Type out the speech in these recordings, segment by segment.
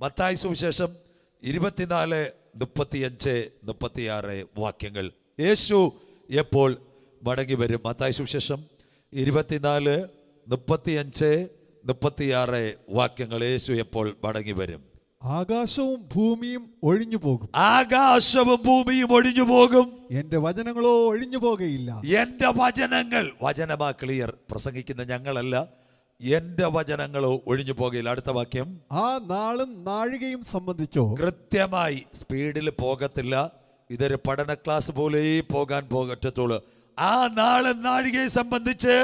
മത്തായി സുവിശേഷം 24, 35, 36 വാക്യങ്ങൾ. യേശു എപ്പോൾ മടങ്ങി വരും? മത്തായി സുവിശേഷം 24, 35, 36 വാക്യങ്ങൾ. യേശു എപ്പോൾ മടങ്ങി വരും? ആകാശവും ഭൂമിയും ഒഴിഞ്ഞു പോകും. ആകാശവും ഭൂമിയും ഒഴിഞ്ഞു പോകും, എന്റെ വചനങ്ങളോ ഒഴിഞ്ഞു പോകുകയില്ല. എന്റെ വചനങ്ങൾ, വചനമാ ക്ലിയർ, പ്രസംഗിക്കുന്ന ഞങ്ങളല്ല, എന്റെ വചനങ്ങളോ ഒഴിഞ്ഞു പോകുകയില്ല. അടുത്ത വാക്യം. ആ നാളും നാഴികയും സംബന്ധിച്ചോ? കൃത്യമായി സ്പീഡിൽ പോകത്തില്ല. ഇതൊരു പഠന ക്ലാസ് പോലെ പോകാൻ പറ്റത്തുള്ളൂ. ആ നാളും നാഴികയെ സംബന്ധിച്ച്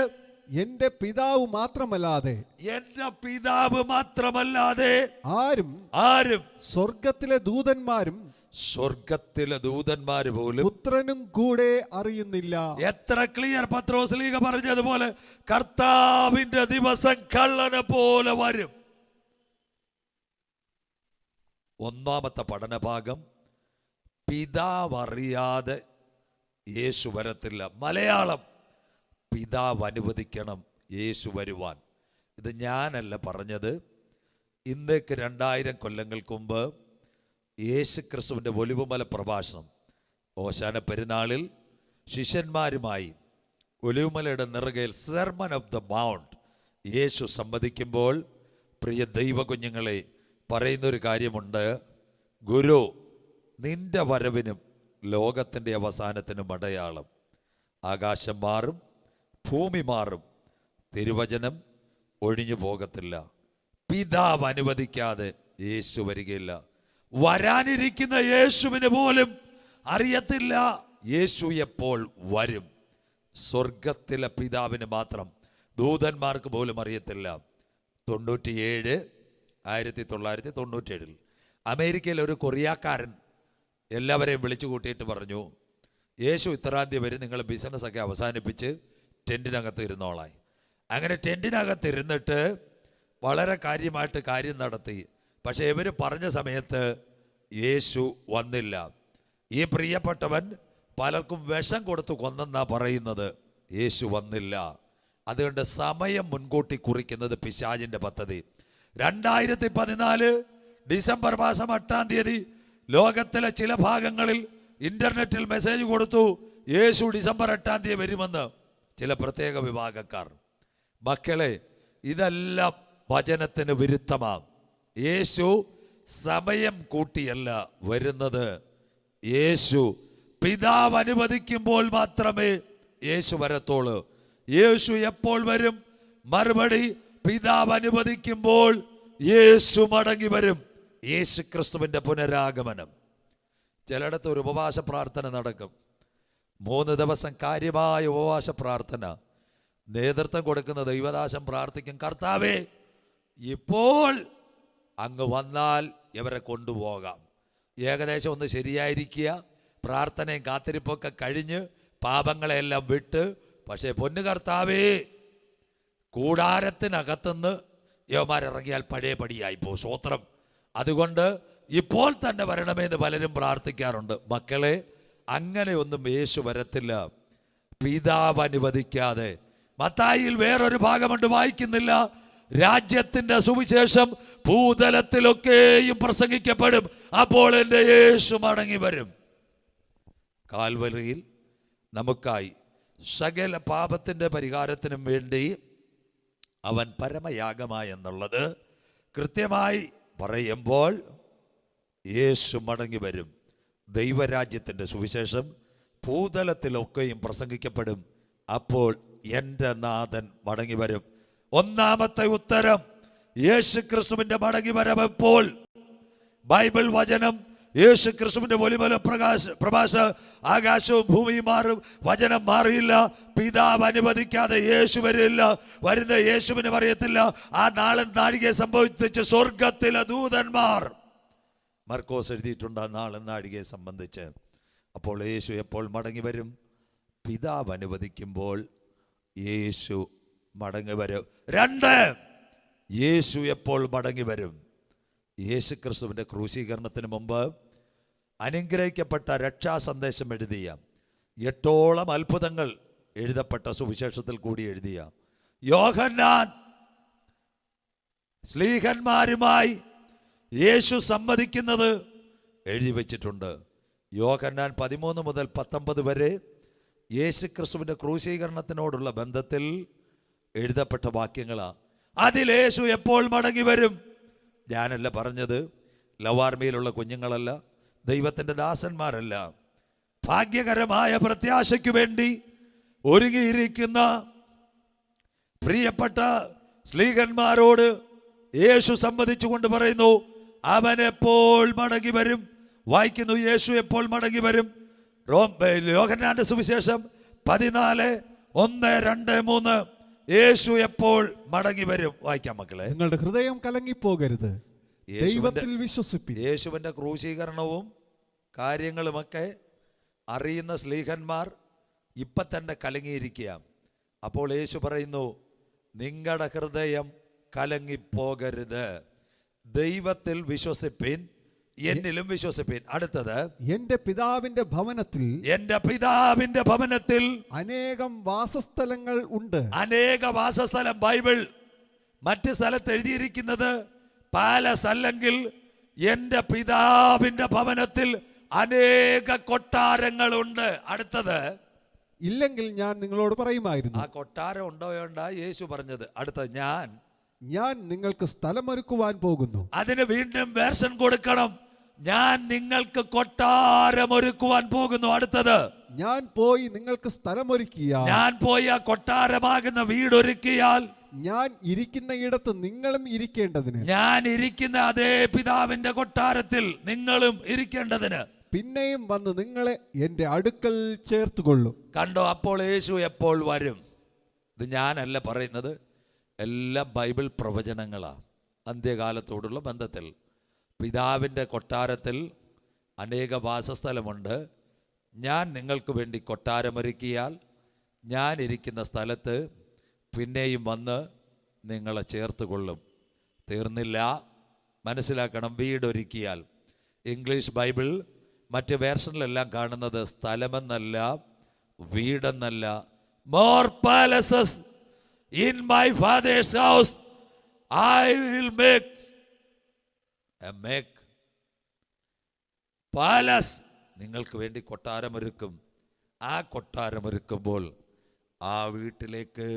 എന്റെ പിതാവ് മാത്രമല്ലാതെ, എന്റെ പിതാവ് മാത്രമല്ലാതെ ആരും സ്വർഗത്തിലെ ദൂതന്മാരും പോലും പുത്രനും കൂടെ അറിയുന്നില്ല. എത്ര ക്ലിയർ പത്രോസ്ലീഹ പറഞ്ഞതുപോലെ കർത്താവിന്റെ ദിവസം കള്ളനെ പോലെ വരും. ഒന്നാമത്തെ പഠനഭാഗം, പിതാവ് അറിയാതെ യേശു വരത്തില്ല. മലയാളം, പിതാവ് അനുവദിക്കണം യേശു വരുവാൻ. ഇത് ഞാനല്ല പറഞ്ഞത്. ഇന്നേക്ക് 2000 കൊല്ലങ്ങൾക്ക് മുമ്പ് യേശു ക്രിസ്തുവിൻ്റെ ഒലിവുമല പ്രഭാഷണം, ഓശാന പെരുന്നാളിൽ ശിഷ്യന്മാരുമായി ഒലിവുമലയുടെ നെറുകയിൽ സെർമൺ ഓഫ് ദ മൗണ്ട് യേശു സംവദിക്കുമ്പോൾ, പ്രിയ ദൈവ കുഞ്ഞുങ്ങളെ, പറയുന്നൊരു കാര്യമുണ്ട്. ഗുരു, നിന്റെ വരവിനും ലോകത്തിൻ്റെ അവസാനത്തിനും അടയാളം. ആകാശം മാറും, ഭൂമി മാറും, തിരുവചനം ഒഴിഞ്ഞു പോകത്തില്ല. പിതാവ് അനുവദിക്കാതെ യേശു വരികയില്ല. വരാനിരിക്കുന്ന യേശുവിന് പോലും അറിയത്തില്ല യേശു എപ്പോൾ വരും. സ്വർഗത്തിലെ പിതാവിന് മാത്രം, ദൂതന്മാർക്ക് പോലും അറിയത്തില്ല. 1997 അമേരിക്കയിൽ ഒരു കൊറിയക്കാരൻ എല്ലാവരെയും വിളിച്ചു കൂട്ടിയിട്ട് പറഞ്ഞു, യേശു ഇത്രാം തീയതി വരും, നിങ്ങൾ ബിസിനസ്സൊക്കെ അവസാനിപ്പിച്ച് ടെൻറ്റിനകത്ത് ഇരുന്നോളായി. അങ്ങനെ ടെൻറ്റിനകത്ത് ഇരുന്നിട്ട് വളരെ കാര്യമായിട്ട് കാര്യം നടത്തി. പക്ഷേ ഇവർ പറഞ്ഞ സമയത്ത് യേശു വന്നില്ല. ഈ പ്രിയപ്പെട്ടവൻ പലർക്കും വിഷം കൊടുത്ത് കൊന്നെന്നാ പറയുന്നത്. യേശു വന്നില്ല. അതുകൊണ്ട് സമയം മുൻകൂട്ടി കുറിക്കുന്നത് പിശാചിൻ്റെ പദ്ധതി. 2014 ഡിസംബർ മാസം 8-ാം തീയതി ലോകത്തിലെ ചില ഭാഗങ്ങളിൽ ഇന്റർനെറ്റിൽ മെസ്സേജ് കൊടുത്തു, യേശു ഡിസംബർ 8-ാം തീയതി വരുമെന്ന് ചില പ്രത്യേക വിഭാഗക്കാർ. മക്കളെ, ഇതെല്ലാം വചനത്തിന് വിരുദ്ധമാണ്. യേശു സമയം കൂട്ടിയല്ല വരുന്നത്. യേശു പിതാവ് അനുവദിക്കുമ്പോൾ മാത്രമേ യേശു വരത്തുള്ളൂ. യേശു എപ്പോൾ വരും? മറുപടി, പിതാവ് അനുവദിക്കുമ്പോൾ യേശു മടങ്ങി വരും. യേശു ക്രിസ്തുവിന്റെ പുനരാഗമനം. ചിലയിടത്ത് ഒരു ഉപവാസ പ്രാർത്ഥന നടക്കും. 3 ദിവസം കാര്യമായ ഉപവാസ പ്രാർത്ഥന. നേതൃത്വം കൊടുക്കുന്ന ദൈവദാസൻ പ്രാർത്ഥിക്കും, കർത്താവേ, ഇപ്പോൾ അങ്ങ് വന്നാൽ ഇവരെ കൊണ്ടുപോകാം. ഏകദേശം ഒന്ന് ശരിയായിരിക്കുക, പ്രാർത്ഥനയും കാത്തിരിപ്പൊക്കെ കഴിഞ്ഞ് പാപങ്ങളെല്ലാം വിട്ട്. പക്ഷേ പൊന്നു കർത്താവേ, കൂടാരത്തിനകത്തുനിന്ന് യവന്മാരിറങ്ങിയാൽ പഴയ പടിയായിപ്പോ. സ്തോത്രം. അതുകൊണ്ട് ഇപ്പോൾ തന്നെ വരണമെന്ന് പലരും പ്രാർത്ഥിക്കാറുണ്ട്. മക്കളെ, അങ്ങനെയൊന്നും യേശു വരത്തില്ല, പിതാവ് അനുവദിക്കാതെ. മത്തായിയിൽ വേറൊരു ഭാഗമുണ്ട്, വായിക്കുന്നില്ല. രാജ്യത്തിന്റെ സുവിശേഷം ഭൂതലത്തിലൊക്കെയും പ്രസംഗിക്കപ്പെടും, അപ്പോൾ എൻ്റെ യേശു മടങ്ങി വരും. കാൽവരിയിൽ നമുക്കായി സകല പാപത്തിന്റെ പരിഹാരത്തിനും വേണ്ടി അവൻ പരമയാഗമായെന്നുള്ളത് കൃത്യമായി പറയുമ്പോൾ യേശു മടങ്ങി വരും. ദൈവരാജ്യത്തിൻ്റെ സുവിശേഷം ഭൂതലത്തിലൊക്കെയും പ്രസംഗിക്കപ്പെടും, അപ്പോൾ എൻ്റെ നാഥൻ മടങ്ങി വരും. ഒന്നാമത്തെ ഉത്തരം, യേശു ക്രിസ്തുവിന്റെ മടങ്ങി വരവ് എപ്പോൾ? ബൈബിൾ വചനം, യേശു ക്രിസ്തുവിന്റെ ഒലിവുമല പ്രഭാഷ, ആകാശവും ഭൂമിയും മാറും, വചനം മാറിയില്ല. പിതാവ് അനുവദിക്കാതെ യേശു വരില്ല. വരുന്ന യേശുവിന് അറിയത്തില്ല. ആ നാളും നാഴികയെ സംഭവിച്ച് സ്വർഗത്തിലെ ദൂതന്മാർ, മർക്കോസ് എഴുതിയിട്ടുണ്ട് ആ നാളും നാഴികയെ സംബന്ധിച്ച്. അപ്പോൾ യേശു എപ്പോൾ മടങ്ങി വരും? പിതാവ് അനുവദിക്കുമ്പോൾ യേശു മടങ്ങി വരും. 2, യേശു എപ്പോൾ മടങ്ങി വരും? യേശു ക്രിസ്തുവിൻ്റെ ക്രൂശീകരണത്തിന് മുമ്പ് അനുഗ്രഹിക്കപ്പെട്ട രക്ഷാ സന്ദേശം എഴുതിയ 8ഓളം അത്ഭുതങ്ങൾ എഴുതപ്പെട്ട സുവിശേഷത്തിൽ കൂടി എഴുതിയ യോഹന്നാൻ സ്ലീഹന്മാരുമായി യേശു സമ്മതിക്കുന്നത് എഴുതി വച്ചിട്ടുണ്ട്. യോഹന്നാൻ 13 മുതൽ 19 വരെ യേശു ക്രിസ്തുവിൻ്റെ ക്രൂശീകരണത്തിനോടുള്ള ബന്ധത്തിൽ എഴുതപ്പെട്ട വാക്യങ്ങളാണ്. അതിൽ യേശു എപ്പോൾ മടങ്ങി വരും? ഞാനല്ല പറഞ്ഞത്, ലവാർമയിലുള്ള കുഞ്ഞുങ്ങളല്ല, ദൈവത്തിൻ്റെ ദാസന്മാരല്ല. ഭാഗ്യകരമായ പ്രത്യാശയ്ക്ക് വേണ്ടി ഒരുങ്ങിയിരിക്കുന്ന പ്രിയപ്പെട്ട സ്ലീഹന്മാരോട് യേശു സംവദിച്ചുകൊണ്ട് പറയുന്നു, അവൻ എപ്പോൾ മടങ്ങി വരും? വായിക്കുന്നു, യേശു എപ്പോൾ മടങ്ങി വരും? യോഹന്നാന്റെ സുവിശേഷം 14:1-2-3 യേശു എപ്പോൾ മടങ്ങി വരും? വായിക്കാം മക്കളെ. നിങ്ങളുടെ ഹൃദയം കലങ്ങിപ്പോകരുത്, ദൈവത്തിൽ വിശ്വസിപ്പിൻ. യേശുവിന്റെ ക്രൂശീകരണവും കാര്യങ്ങളുമൊക്കെ അറിയുന്ന സ്ലീഹന്മാർ ഇപ്പൊ തന്നെ കലങ്ങിയിരിക്കുക. അപ്പോൾ യേശു പറയുന്നു, നിങ്ങളുടെ ഹൃദയം കലങ്ങിപ്പോകരുത്, ദൈവത്തിൽ വിശ്വസിപ്പിൻ, എന്നിലും വിശ്വസിപ്പിൻ. അടുത്തത്, എന്റെ പിതാവിന്റെ ഭവനത്തിൽ അനേകം വാസസ്ഥലങ്ങൾ ഉണ്ട്. അനേക വാസസ്ഥലം. ബൈബിൾ മറ്റ് സ്ഥലത്ത് എഴുതിയിരിക്കുന്നത് പാലസ് അല്ലെങ്കിൽ എന്റെ പിതാവിന്റെ ഭവനത്തിൽ അനേക കൊട്ടാരങ്ങളുണ്ട്. അടുത്തത്, ഇല്ലെങ്കിൽ ഞാൻ നിങ്ങളോട് പറയുമായിരുന്നു. ആ കൊട്ടാരം ഉണ്ടോ വേണ്ട യേശു പറഞ്ഞത്. അടുത്തത്, ഞാൻ നിങ്ങൾക്ക് സ്ഥലമൊരുക്കുവാൻ പോകുന്നു. അതിന് വീണ്ടും വേർഷൻ കൊടുക്കണം. ഞാൻ നിങ്ങൾക്ക് കൊട്ടാരമൊരുക്കുവാൻ പോകുന്നു. അടുത്തത്, ഞാൻ പോയി നിങ്ങൾക്ക് സ്ഥലമൊരുക്കിയാൽ, ഞാൻ പോയി ആ കൊട്ടാരമാകുന്ന വീടൊരുക്കിയാൽ, ഞാൻ ഇരിക്കുന്ന ഇടത്ത് നിങ്ങളും ഇരിക്കേണ്ടതിന്, ഞാൻ ഇരിക്കുന്ന അതേ പിതാവിന്റെ കൊട്ടാരത്തിൽ നിങ്ങളും ഇരിക്കേണ്ടതിന് പിന്നെയും വന്ന് നിങ്ങളെ എന്റെ അടുക്കൽ ചേർത്തുകൊള്ളും. കണ്ടോ? അപ്പോൾ യേശു എപ്പോൾ വരും? ഇത് ഞാനല്ല പറയുന്നത്, എല്ലാം ബൈബിൾ പ്രവചനങ്ങളാണ്. അന്ത്യകാലത്തോടുള്ള ബന്ധത്തിൽ പിതാവിൻ്റെ കൊട്ടാരത്തിൽ അനേക വാസസ്ഥലമുണ്ട്. ഞാൻ നിങ്ങൾക്ക് വേണ്ടി കൊട്ടാരമൊരുക്കിയാൽ ഞാൻ ഇരിക്കുന്ന സ്ഥലത്ത് പിന്നെയും വന്ന് നിങ്ങളെ ചേർത്തുകൊള്ളും. തീർന്നില്ല, മനസ്സിലാക്കണം. വീടൊരുക്കിയാൽ. ഇംഗ്ലീഷ് ബൈബിൾ മറ്റ് വേർഷനിലെല്ലാം കാണുന്നത് സ്ഥലമെന്നല്ല, വീടെന്നല്ല. More palaces in my father's house I will make palace. നിങ്ങൾക്ക് വേണ്ടി കൊട്ടാരമൊരുക്കും. ആ കൊട്ടാരമൊരുക്കുമ്പോൾ ആ വീട്ടിലേക്ക്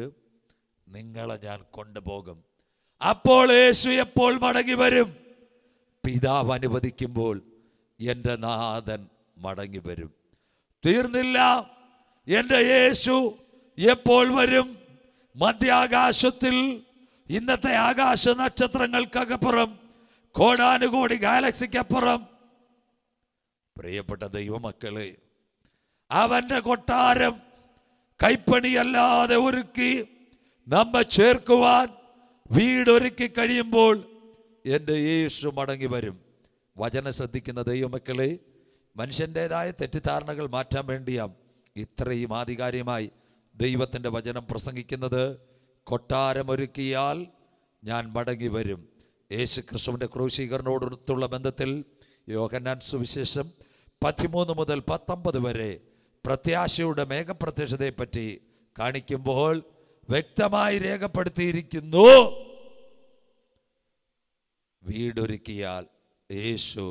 നിങ്ങളെ ഞാൻ കൊണ്ടുപോകും. അപ്പോൾ യേശു എപ്പോൾ മടങ്ങി വരും? പിതാവ് അനുവദിക്കുമ്പോൾ എൻ്റെ നാഥൻ മടങ്ങി വരും. തീർന്നില്ല, എൻ്റെ യേശു എപ്പോൾ വരും? മധ്യാകാശത്തിൽ ഇന്നത്തെ ആകാശ നക്ഷത്രങ്ങൾക്കകപ്പുറം, കോടാനുകോടി ഗാലക്സിക്കപ്പുറം, പ്രിയപ്പെട്ട ദൈവമക്കളെ, അവന്റെ കൊട്ടാരം കൈപ്പണിയല്ലാതെ ഒരുക്കി നമ്മെ ചേർക്കുവാൻ വീടൊരുക്കി കഴിയുമ്പോൾ എൻ്റെ യേശു മടങ്ങി വരും. വചനം ശ്രദ്ധിക്കുന്ന ദൈവമക്കളെ, മനുഷ്യൻ്റെതായ തെറ്റിദ്ധാരണകൾ മാറ്റാൻ വേണ്ടിയാം ഇത്രയും ആധികാരികമായി ദൈവത്തിൻ്റെ വചനം പ്രസംഗിക്കുന്നത്. കൊട്ടാരമൊരുക്കിയാൽ ഞാൻ മടങ്ങി വരും. യേശു ക്രിസ്തുവിൻ്റെ ക്രൂശീകരണത്തോടുള്ള ബന്ധത്തിൽ യോഹന്നാൻ സുവിശേഷം 13 മുതൽ 19 വരെ പ്രത്യാശയുടെ മേഘപ്രത്യക്ഷതയെപ്പറ്റി കാണിക്കുമ്പോൾ വ്യക്തമായി രേഖപ്പെടുത്തിയിരിക്കുന്നു, വീടൊരുക്കിയാൽ യേശു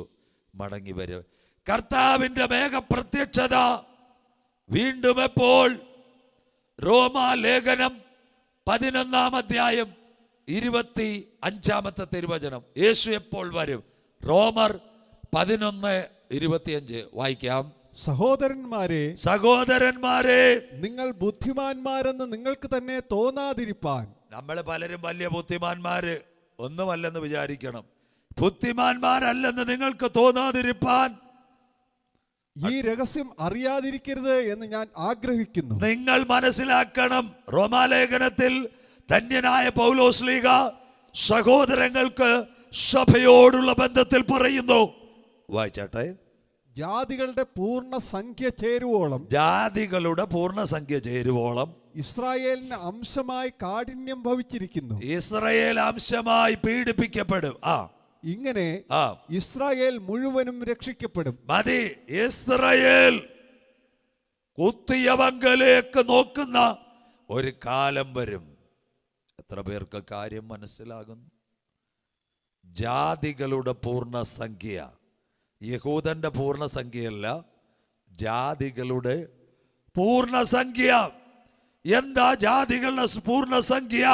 മടങ്ങി വരും. കർത്താവിൻ്റെ മേഘപ്രത്യക്ഷത വീണ്ടും എപ്പോൾ? റോമാലേഖനം 11-ാം അധ്യായം 25-ാമത്തെ തിരുവചനം. യേശു എപ്പോൾ വരും? റോമർ 11:25 വായിക്കാം. സഹോദരന്മാരെ, നിങ്ങൾ ബുദ്ധിമാന്മാരെന്ന് നിങ്ങൾക്ക് തന്നെ തോന്നാതിരിപ്പാൻ. നമ്മൾ പലരും വലിയ ബുദ്ധിമാന്മാര് ഒന്നുമല്ലെന്ന് വിചാരിക്കണം. ബുദ്ധിമാന്മാരല്ലെന്ന് നിങ്ങൾക്ക് തോന്നാതിരിപ്പാൻ ഈ രഹസ്യം അറിയാതിരിക്കരുത് എന്ന് ഞാൻ ആഗ്രഹിക്കുന്നു. നിങ്ങൾ മനസ്സിലാക്കണം. റോമാലേഖനത്തിൽ ധന്യനായ പൗലോസ്ലീഹ സഹോദരങ്ങൾക്ക് സഭയോടുള്ള ബന്ധത്തിൽ പറയുന്നു. വായിച്ചാട്ടെ. ജാതികളുടെ പൂർണ്ണ സംഖ്യ ചേരുവോളം, ജാതികളുടെ പൂർണ്ണ സംഖ്യ ചേരുവോളം ഇസ്രായേലിന് അംശമായി കാഠിന്യം ഭവിച്ചിരിക്കുന്നു. ഇസ്രായേൽ അംശമായി പീഡിപ്പിക്കപ്പെടും. ഇങ്ങനെ ഇസ്രായേൽ മുഴുവനും രക്ഷിക്കപ്പെടും. മതി. ഇസ്രായേൽ കുത്തിയവങ്കലേക്ക് നോക്കുന്ന ഒരു കാലം വരും. എത്ര പേർക്ക് കാര്യം മനസ്സിലാകുന്നു? ജാതികളുടെ പൂർണ്ണസംഖ്യ. യഹൂദന്റെ പൂർണ്ണസംഖ്യയല്ല, ജാതികളുടെ പൂർണ്ണസംഖ്യ. എന്താ ജാതികളുടെ പൂർണ്ണസംഖ്യ?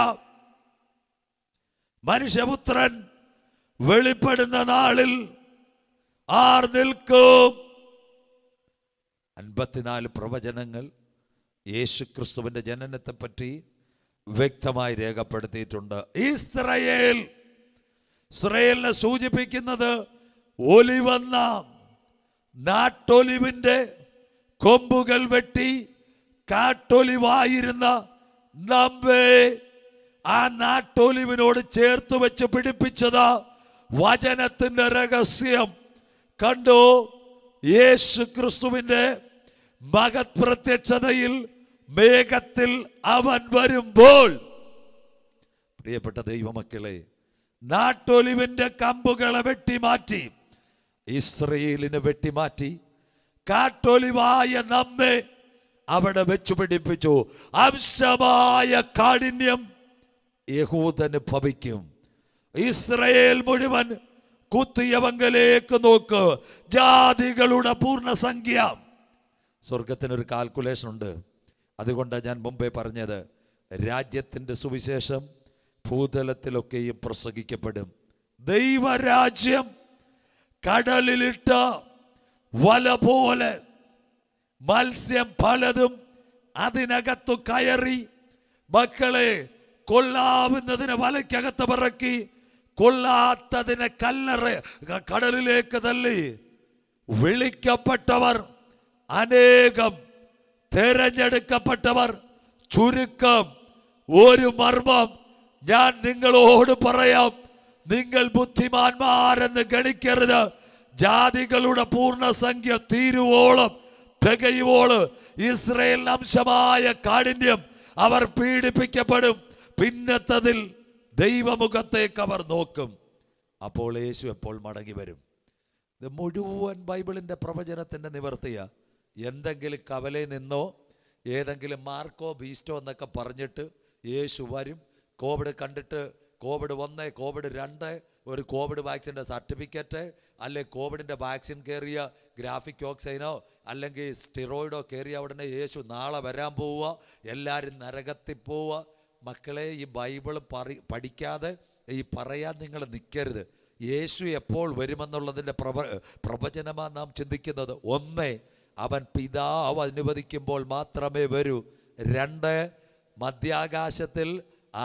മനുഷ്യപുത്രൻ വെളിപ്പെടുന്ന നാളിൽ ആർ നിൽക്കും? 54 പ്രവചനങ്ങൾ യേശുക്രിസ്തുവിന്റെ ജനനത്തെ പറ്റി വ്യക്തമായി രേഖപ്പെടുത്തിയിട്ടുണ്ട്. ഇസ്രായേലിനെ സൂചിപ്പിക്കുന്നത് ഒലിവെന്ന നാട്ടൊലിവിന്റെ കൊമ്പുകൾ വെട്ടി കാട്ടൊലിവായിരുന്ന നമ്മെ ആ നാട്ടൊലിവിനോട് ചേർത്ത് വെച്ച് പിടിപ്പിച്ചത് വചനത്തിന്റെ രഹസ്യം കണ്ടു. യേശു ക്രിസ്തുവിന്റെ മഹത് പ്രത്യക്ഷതയിൽ മേഘത്തിൽ അവൻ വരുമ്പോൾ, പ്രിയപ്പെട്ട ദൈവമക്കളെ, നാട്ടൊലിവിന്റെ കമ്പുകളെ വെട്ടിമാറ്റി ഇസ്രായേലിനെ വെട്ടിമാറ്റി കാട്ടൊലിവായ നമ്മെ അവിടെ വെച്ചു പിടിപ്പിച്ചു. അംശമായ കാഠിന്യം യഹൂദന് ഭവിക്കും. ഇസ്രായേൽ മുഴുവൻ കുത്തിയവങ്കലേക്ക് നോക്ക്. ജാതികളുടെ പൂർണ്ണസംഖ്യ. സ്വർഗത്തിനൊരു കാൽക്കുലേഷൻ ഉണ്ട്. അതുകൊണ്ടാണ് ഞാൻ മുമ്പേ പറഞ്ഞത്, രാജ്യത്തിൻ്റെ സുവിശേഷം ഭൂതലത്തിലൊക്കെയും പ്രസംഗിക്കപ്പെടും. ദൈവരാജ്യം കടലിലിട്ട വല പോലെ മത്സ്യം പലതും അതിനകത്തു കയറി മക്കളെ കൊള്ളാവുന്നതിനെ വലയ്ക്കകത്ത് പറക്കി കൊള്ളാത്തതിനെ കടലിലേക്ക് തള്ളി. വിളിക്കപ്പെട്ടവർ അനേകം, തെരഞ്ഞെടുക്കപ്പെട്ടവർ ചുരുക്കം. ഒരു മർമ്മം ഞാൻ നിങ്ങളോട് പറയാം, നിങ്ങൾ ബുദ്ധിമാന്മാരെന്ന് ഗണിക്കരുത്. ജാതികളുടെ പൂർണ്ണസംഖ്യ തീരുവോളം, തികയുവോളം ഇസ്രായേലിന് അംശമായ കാഠിന്യം അവർ പീഡിപ്പിക്കപ്പെടും. പിന്നത്തതിൽ ദൈവമുഖത്തേക്ക് അവർ നോക്കും. അപ്പോൾ യേശു എപ്പോൾ മടങ്ങി വരും? ഇത് മുഴുവൻ ബൈബിളിൻ്റെ പ്രവചനത്തിൻ്റെ നിവർത്തിയ. എന്തെങ്കിലും കവലയിൽ നിന്നോ ഏതെങ്കിലും മാർക്കോ ബീസ്റ്റോ എന്നൊക്കെ പറഞ്ഞിട്ട് യേശു വരും, കോവിഡ് കണ്ടിട്ട് കോവിഡ് 1, കോവിഡ് 2, ഒരു കോവിഡ് വാക്സിൻ്റെ സർട്ടിഫിക്കറ്റ്, അല്ലെങ്കിൽ കോവിഡിൻ്റെ വാക്സിൻ കയറിയ ഗ്രാഫിക് ഓക്സൈനോ അല്ലെങ്കിൽ സ്റ്റിറോയിഡോ കയറിയ ഉടനെ യേശു നാളെ വരാൻ പോവുക, എല്ലാവരും നരകത്തിൽ പോവുക. മക്കളെ, ഈ ബൈബിൾ പഠിക്കാതെ ഈ പറയാൻ നിങ്ങൾ നിൽക്കരുത്. യേശു എപ്പോൾ വരുമെന്നുള്ളതിൻ്റെ പ്രവചനമാണ് നാം ചിന്തിക്കുന്നത്. 1, അവൻ പിതാവ് അനുവദിക്കുമ്പോൾ മാത്രമേ വരൂ. 2, മധ്യാകാശത്തിൽ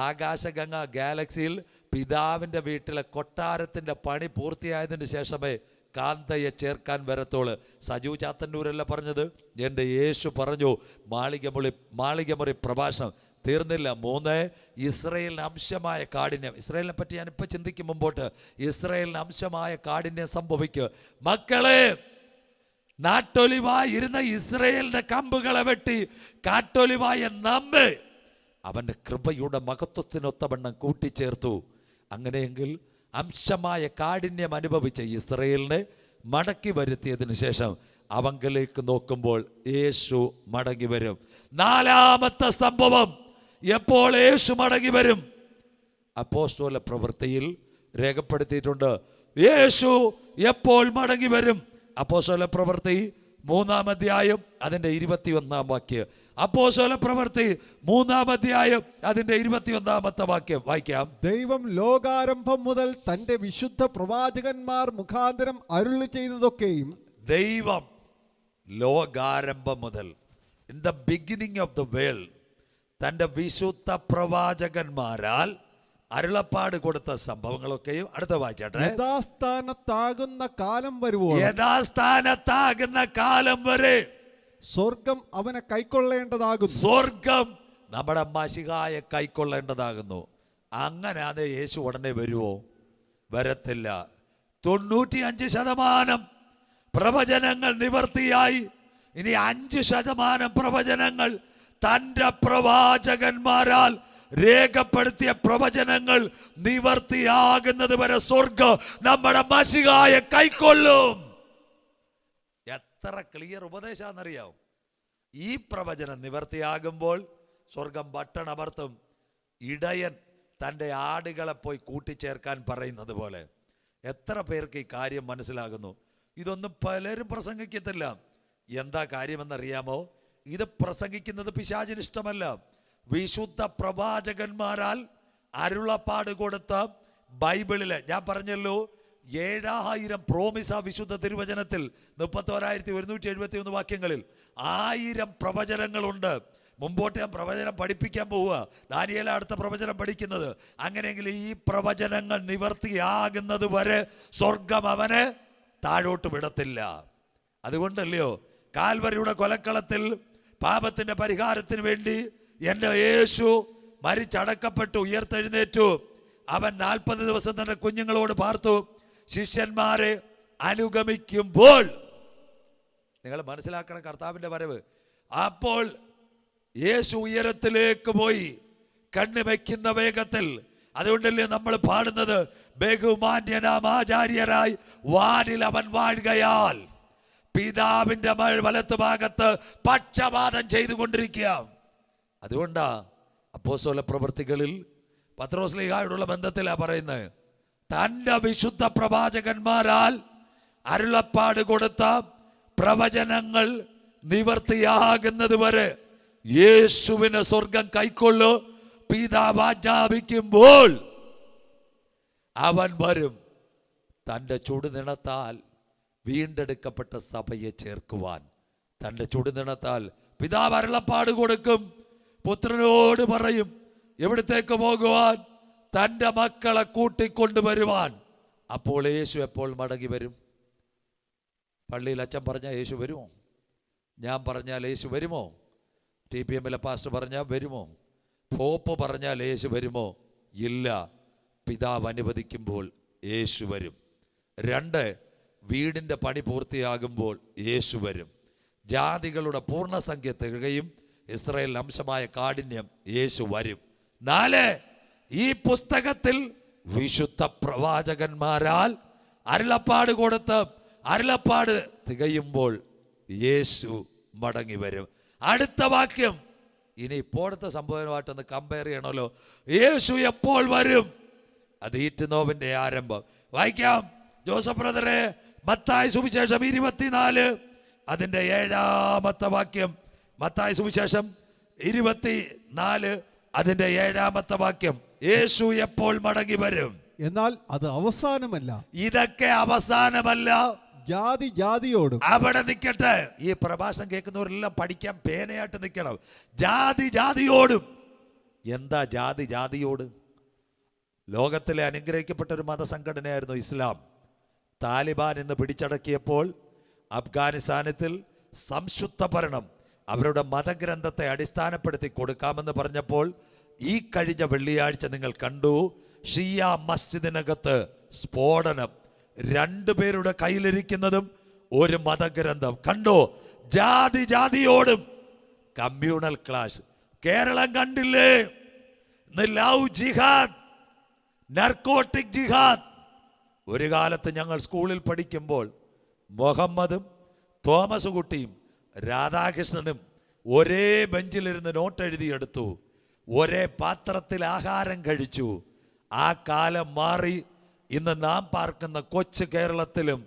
ആകാശഗംഗ ഗാലക്സിയിൽ പിതാവിൻ്റെ വീട്ടിലെ കൊട്ടാരത്തിൻ്റെ പണി പൂർത്തിയായതിന് ശേഷമേ കാന്തയെ ചേർക്കാൻ വരത്തോള്. സജു ചാത്തന്നൂരല്ല പറഞ്ഞത്, എൻ്റെ യേശു പറഞ്ഞു. മാളികമുറി പ്രഭാഷണം തീർന്നില്ല. 3, ഇസ്രായേലിന് അംശമായ കാഠിന്യം. ഇസ്രായേലിനെ പറ്റി ഞാനിപ്പോൾ ചിന്തിക്കും മുമ്പോട്ട്. ഇസ്രായേലിന് അംശമായ കാഠിന്യം സംഭവിക്കുക. മക്കളെ, നാട്ടൊലിവായി ഇരുന്ന ഇസ്രായേലിന്റെ കമ്പുകളെ വെട്ടി കാട്ടൊലിവായ നമ്മെ അവൻ്റെ കൃപയുടെ മഹത്വത്തിനൊത്തവണ്ണം കൂട്ടിച്ചേർത്തു. അങ്ങനെയെങ്കിൽ അംശമായ കാഠിന്യം അനുഭവിച്ച ഇസ്രായേലിനെ മടക്കി വരുത്തിയതിനു ശേഷം അവങ്കലേക്ക് നോക്കുമ്പോൾ യേശു മടങ്ങി വരും. 4ാമത്തെ സംഭവം, എപ്പോൾ യേശു മടങ്ങി വരും? അപ്പോസ്തല പ്രവൃത്തിയിൽ രേഖപ്പെടുത്തിയിട്ടുണ്ട്. യേശു എപ്പോൾ മടങ്ങി വരും? അപ്പോസ്തല പ്രവൃത്തി 3-ാം അധ്യായം അതിൻ്റെ 21-ാം വാക്യം. അപ്പോസ്തല പ്രവൃത്തി 3-ാം അധ്യായം അതിൻ്റെ 21-ാമത്തെ വാക്യം വായിക്കാം. ദൈവം ലോകാരംഭം മുതൽ തന്റെ വിശുദ്ധ പ്രവാചകന്മാർ മുഖാന്തരം അരുളി ചെയ്തതൊക്കെയും, ദൈവം ലോകാരംഭം മുതൽ, in the beginning of the world, തൻ്റെ വിശുദ്ധ പ്രവാചകന്മാരാൽ അരുളപ്പാട് കൊടുത്ത സംഭവങ്ങളൊക്കെയും. അടുത്ത വായിച്ചാട്ടെ. യഥാസ്ഥാനത്താകുന്ന കാലം വരുവോളം, യഥാസ്ഥാനത്താകുന്ന കാലം വരെ സ്വർഗം അവനെ കൈക്കൊള്ളേണ്ടതാകുന്നു. സ്വർഗം നമ്മുടെ മശിഹായെ കൈക്കൊള്ളേണ്ടതാകുന്നു. അങ്ങനെ അത് യേശു ഉടനെ വരുവോ? വരത്തില്ല. 95% പ്രവചനങ്ങൾ നിവർത്തിയായി. ഇനി 5% പ്രവചനങ്ങൾ തൻ്റെ പ്രവാചകന്മാരാൽ രേഖപ്പെടുത്തിയ പ്രവചനങ്ങൾ നിവർത്തിയാകുന്നത് വരെ സ്വർഗം നമ്മുടെ മശിഹായെ കൈക്കൊള്ളും. എത്ര ക്ലിയർ ഉപദേശാന്നറിയാവും. ഈ പ്രവചനം നിവർത്തിയാകുമ്പോൾ സ്വർഗം ബട്ടണമർത്തും. ഇടയൻ തൻ്റെ ആടുകളെ പോയി കൂട്ടിച്ചേർക്കാൻ പറയുന്നത് പോലെ. എത്ര പേർക്ക് ഈ കാര്യം മനസ്സിലാകുന്നു? ഇതൊന്നും പലരും പ്രസംഗിക്കത്തില്ല. എന്താ കാര്യമെന്നറിയാമോ? ഇത് പ്രസംഗിക്കുന്നത് പിശാചിന് ഇഷ്ടമല്ല. വിശുദ്ധ പ്രവാചകന്മാരാൽ അരുളപ്പാട് കൊടുത്ത ബൈബിളില് ഞാൻ പറഞ്ഞല്ലോ 7000 പ്രോമിസ വിശുദ്ധ തിരുവചനത്തിൽ 31,171 വാക്യങ്ങളിൽ 1000 പ്രവചനങ്ങളുണ്ട്. മുമ്പോട്ട് ഞാൻ പ്രവചനം പഠിപ്പിക്കാൻ പോവുക. ദാനിയേൽ അടുത്ത പ്രവചനം പഠിക്കുന്നത്. അങ്ങനെയെങ്കിൽ ഈ പ്രവചനങ്ങൾ നിവർത്തിയാകുന്നത് വരെ സ്വർഗം അവനെ താഴോട്ട് വിടത്തില്ല. അതുകൊണ്ടല്ലയോ കാൽവരിയുടെ കൊലക്കളത്തിൽ പാപത്തിന്റെ പരിഹാരത്തിന് വേണ്ടി എൻ്റെ യേശു മരിച്ചടക്കപ്പെട്ടു, ഉയർത്തെഴുന്നേറ്റു. അവൻ 40 ദിവസം തന്റെ കുഞ്ഞുങ്ങളോട് പാർത്തു. ശിഷ്യന്മാരെ അനുഗമിക്കുമ്പോൾ നിങ്ങൾ മനസ്സിലാക്കണം കർത്താവിന്റെ വരവ്. അപ്പോൾ യേശു ഉയരത്തിലേക്ക് പോയി കണ്ണ് വയ്ക്കുന്ന വേഗത്തിൽ. അതുകൊണ്ടല്ലേ നമ്മൾ പാടുന്നത്, ബഹുമാന്യനാം ആചാര്യരായി വാനിൽ അവൻ വാഴുകയാൽ പിതാവിന്റെ വലത്ത് ഭാഗത്ത് പക്ഷപാതം ചെയ്തുകൊണ്ടിരിക്കുക. അതുകൊണ്ടാ അപ്പോസ്തല പ്രവൃത്തികളിൽ പത്രോസ്ലീഹായോടുള്ള ബന്ധത്തിലാ പറയുന്നത്, തന്റെ വിശുദ്ധ പ്രവാചകന്മാരാൽ അരുളപ്പാട് കൊടുത്ത പ്രവചനങ്ങൾ നിവർത്തിയാകുന്നത് വരെ യേശുവിനെ സ്വർഗം കൈക്കൊള്ളു. പിതാവ് ആജ്ഞാപിക്കുമ്പോൾ അവൻ വരും തൻ്റെ ചുടുനിണത്താൽ വീണ്ടെടുക്കപ്പെട്ട സഭയെ ചേർക്കുവാൻ. തൻ്റെ ചുടുനിണത്താൽ പിതാവ് അരുളപ്പാട് കൊടുക്കും. പുത്രനോട് പറയും എവിടത്തേക്ക് പോകുവാൻ? തൻ്റെ മക്കളെ കൂട്ടിക്കൊണ്ടുവരുവാൻ. അപ്പോൾ യേശു എപ്പോൾ മടങ്ങി വരും? പള്ളിയിൽ അച്ഛൻ പറഞ്ഞാൽ യേശു വരുമോ? ഞാൻ പറഞ്ഞാൽ യേശു വരുമോ? TPM പാസ്റ്റർ പറഞ്ഞാൽ വരുമോ? പോപ്പ് പറഞ്ഞാൽ യേശു വരുമോ? ഇല്ല. പിതാവ് അനുവദിക്കുമ്പോൾ യേശു വരും. 2, വീടിൻ്റെ പണി പൂർത്തിയാകുമ്പോൾ യേശു വരും. ജാതികളുടെ പൂർണ്ണസംഖ്യ തികയും ഇസ്രായേൽ അംശമായ കാഠിന്യം യേശു വരും. 4, ഈ പുസ്തകത്തിൽ വിശുദ്ധ പ്രവാചകന്മാരാൽ അരുളപ്പാട് കൊടുത്ത് അരുളപ്പാട് തികയുമ്പോൾ യേശു മടങ്ങി വരും. അടുത്ത വാക്യം ഇനി ഇപ്പോഴത്തെ സംഭവമായിട്ടൊന്ന് കമ്പയർ ചെയ്യണമല്ലോ. യേശു എപ്പോൾ വരും? അത് ഈറ്റുനോവിന്റെ ആരംഭം. വായിക്കാം ജോസഫ് ബ്രദറെ, മത്തായി സുവിശേഷം 24 അതിന്റെ 7-ാമത്തെ വാക്യം. മത്തായി സുവിശേഷം 24 അതിന്റെ 7-ാമത്തെ വാക്യം. യേശു എപ്പോൾ മടങ്ങി വരും? എന്നാൽ അത് അവസാനമല്ല. ഇതൊക്കെ അവസാനമല്ല. ജാതി ജാതിയോടും. അവിടെ നിൽക്കട്ടെ. ഈ പ്രഭാഷണം കേൾക്കുന്നവരെല്ലാം പഠിക്കാൻ പേനയായിട്ട് നിൽക്കണം. ജാതി ജാതിയോടും. എന്താ ജാതി ജാതിയോട്? ലോകത്തിലെ അനുഗ്രഹിക്കപ്പെട്ട ഒരു മതസംഘടനയായിരുന്നു ഇസ്ലാം. താലിബാൻ ഇന്ന് പിടിച്ചടക്കിയപ്പോൾ അഫ്ഗാനിസ്ഥാനത്തിൽ സംശുദ്ധ ഭരണം അവരുടെ മതഗ്രന്ഥത്തെ അടിസ്ഥാനപ്പെടുത്തി കൊടുക്കാമെന്ന് പറഞ്ഞപ്പോൾ ഈ കഴിഞ്ഞ വെള്ളിയാഴ്ച നിങ്ങൾ കണ്ടു, ഷിയ മസ്ജിദിനകത്ത് സ്ഫോടനം. 2 പേരുടെ കയ്യിലിരിക്കുന്നതും ഒരു മതഗ്രന്ഥം. കണ്ടോ? ജാതി ജാതിയോടും. Communal clash. കേരളം കണ്ടില്ലേ? ലവ് ജിഹാദ്, നർക്കോട്ടിക് ജിഹാദ്. ഒരു കാലത്ത് ഞങ്ങൾ സ്കൂളിൽ പഠിക്കുമ്പോൾ മുഹമ്മദും തോമസ് കുട്ടിയും രാധാകൃഷ്ണനും ഒരേ ബെഞ്ചിലിരുന്ന് നോട്ട് എഴുതിയെടുത്തു, ഒരേ പാത്രത്തിൽ ആഹാരം കഴിച്ചു. ആ കാലം മാറി. ഇന്ന് നാം പാർക്കുന്ന കൊച്ചു കേരളത്തിലും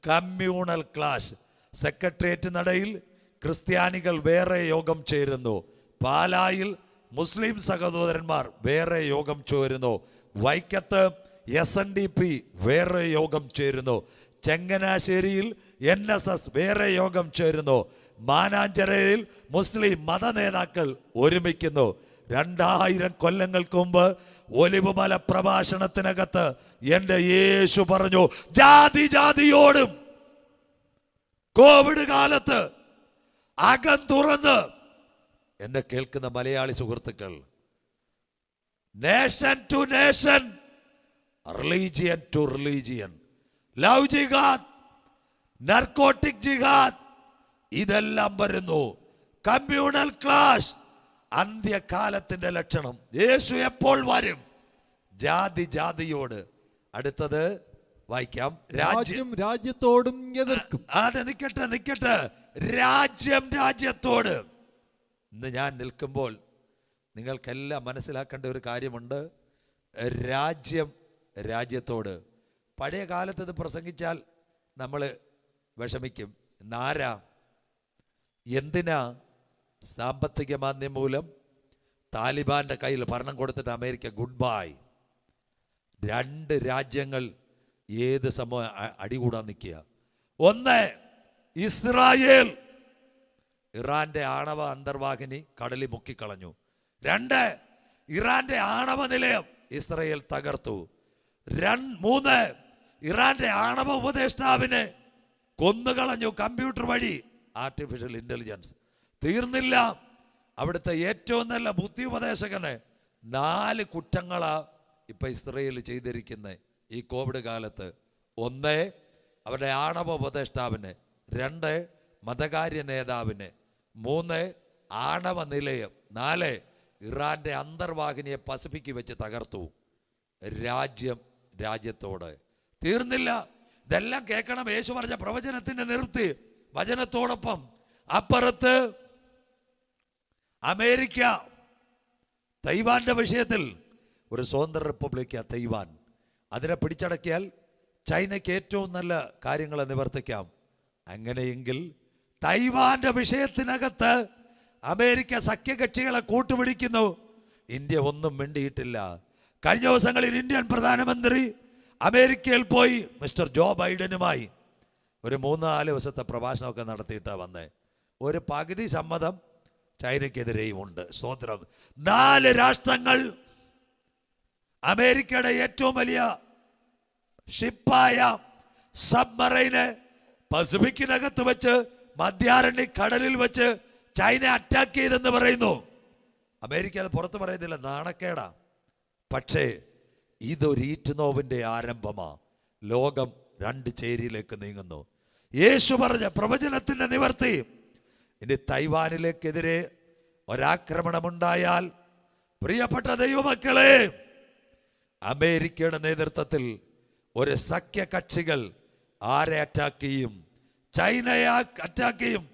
കമ്മ്യൂണൽ ക്ലാഷ്. സെക്രട്ടേറിയറ്റ് നടയിൽ ക്രിസ്ത്യാനികൾ വേറെ യോഗം ചേരുന്നു. പാലായിൽ മുസ്ലിം സഹോദരന്മാർ വേറെ യോഗം ചേരുന്നു. വൈക്കത്ത് SNDP വേറെ യോഗം ചേരുന്നു. ചങ്ങനാശ്ശേരിയിൽ NSS വേറെ യോഗം ചേരുന്നു. മാനാഞ്ചിറയിൽ മുസ്ലിം മത നേതാക്കൾ ഒരുമിക്കുന്നു. 2000 കൊല്ലങ്ങൾക്ക് മുമ്പ് ഒലിവുമല പ്രഭാഷണത്തിനകത്ത് എൻ്റെ യേശു പറഞ്ഞു, ജാതി ജാതിയോടും. കോവിഡ് കാലത്ത് അകം തുറന്ന് എന്നെ കേൾക്കുന്ന മലയാളി സുഹൃത്തുക്കൾ, nation to nation, religion to religion, love ജിഹാദ്, നർക്കോട്ടിക് ജിഹാദ്, ഇതെല്ലാം വരുന്നു. കമ്മ്യൂണൽ ക്ലാഷ് അന്ത്യകാലത്തിന്റെ ലക്ഷണം. യേശു എപ്പോൾ വരും? ജാതി ജാതിയോട്. അടുത്തത് വായിക്കാം. രാജ്യം രാജ്യത്തോടും എതിർക്കും. അതെ, നിൽക്കട്ടെ. രാജ്യം രാജ്യത്തോട്. ഇന്ന് ഞാൻ നിൽക്കുമ്പോൾ നിങ്ങൾക്കെല്ലാം മനസ്സിലാക്കേണ്ട ഒരു കാര്യമുണ്ട്. രാജ്യത്തോട്. പഴയ കാലത്ത് ഇത് പ്രസംഗിച്ചാൽ നമ്മൾ വിഷമിക്കും. നാരാ എന്തിനാ സാമ്പത്തിക മാന്ദ്യം മൂലം താലിബാന്റെ കയ്യിൽ ഭരണം കൊടുത്തിട്ട് അമേരിക്ക ഗുഡ് ബൈ? 2 രാജ്യങ്ങൾ ഏത് സമയം അടികൂടാൻ നിൽക്കുക. ഒന്ന് ഇസ്രായേൽ, ഇറാന്റെ ആണവ അന്തർവാഹിനി കടലിൽ മുക്കിക്കളഞ്ഞു. 2 ഇറാന്റെ ആണവ നിലയം ഇസ്രായേൽ തകർത്തു. 3 ഇറാന്റെ ആണവ ഉപദേഷ്ടാവിനെ കൊന്നുകളഞ്ഞു കമ്പ്യൂട്ടർ വഴി, ആർട്ടിഫിഷ്യൽ ഇന്റലിജൻസ്. തീർന്നില്ല, അവിടുത്തെ ഏറ്റവും നല്ല ബുദ്ധി ഉപദേശകന് 4 കുറ്റങ്ങളാ ഇപ്പൊ ഇസ്രായേൽ ചെയ്തിരിക്കുന്നത് ഈ കോവിഡ് കാലത്ത്. 1 അവരുടെ ആണവ ഉപദേഷ്ടാവിന്, 2 മതകാര്യ നേതാവിന്, 3 ആണവ നിലയം, 4 ഇറാന്റെ അന്തർവാഹിനിയെ പസഫിക് വെച്ച് തകർത്തു. രാജ്യത്തോട് തീർന്നില്ല. ഇതെല്ലാം കേൾക്കണം. യേശു പറഞ്ഞ പ്രവചനത്തിന്റെ നിർത്തി വചനത്തോടൊപ്പം അപ്പുറത്ത് അമേരിക്ക തൈവാന്റെ വിഷയത്തിൽ ഒരു സ്വതന്ത്ര റിപ്പബ്ലിക്ക തൈവാൻ. അതിനെ പിടിച്ചടക്കിയാൽ ചൈനയ്ക്ക് ഏറ്റവും നല്ല കാര്യങ്ങൾ നിവർത്തിക്കാം. അങ്ങനെയെങ്കിൽ തൈവാന്റെ വിഷയത്തിനകത്ത് അമേരിക്ക സഖ്യകക്ഷികളെ കൂട്ടുപിടിക്കുന്നു. ഇന്ത്യ ഒന്നും മിണ്ടിയിട്ടില്ല. കഴിഞ്ഞ ദിവസങ്ങളിൽ ഇന്ത്യൻ പ്രധാനമന്ത്രി അമേരിക്കയിൽ പോയി മിസ്റ്റർ ജോ ബൈഡനുമായി ഒരു 3-4 ദിവസത്തെ പ്രഭാഷണമൊക്കെ നടത്തിയിട്ടാണ് വന്നേ. ഒരു പകുതി സമ്മതം ചൈനയ്ക്കെതിരെയും ഉണ്ട്. സ്വതന്ത്രം 4 രാഷ്ട്രങ്ങൾ അമേരിക്കയുടെ ഏറ്റവും വലിയ ഷിപ്പായ സബ്മറൈന് പസഫിക്കിനകത്ത് വെച്ച് മധ്യാരണ്യ കടലിൽ വെച്ച് ചൈന അറ്റാക്ക് ചെയ്തെന്ന് പറയുന്നു. അമേരിക്ക അത് പുറത്ത് പറയുന്നില്ല, നാണക്കേടാ. പക്ഷേ ഇതൊരു ഈറ്റുനോവിന്റെ ആരംഭമാ. ലോകം 2 ചേരിയിലേക്ക് നീങ്ങുന്നു. യേശു പറഞ്ഞ പ്രവചനത്തിന്റെ നിവർത്തി. ഇനി തൈവാനിലേക്കെതിരെ ഒരാക്രമണമുണ്ടായാൽ പ്രിയപ്പെട്ട ദൈവമക്കളെ, അമേരിക്കയുടെ നേതൃത്വത്തിൽ ഒരു സഖ്യകക്ഷികൾ ആരെ അറ്റാക്ക് ചെയ്യും? ചൈനയെ അറ്റാക്ക് ചെയ്യും.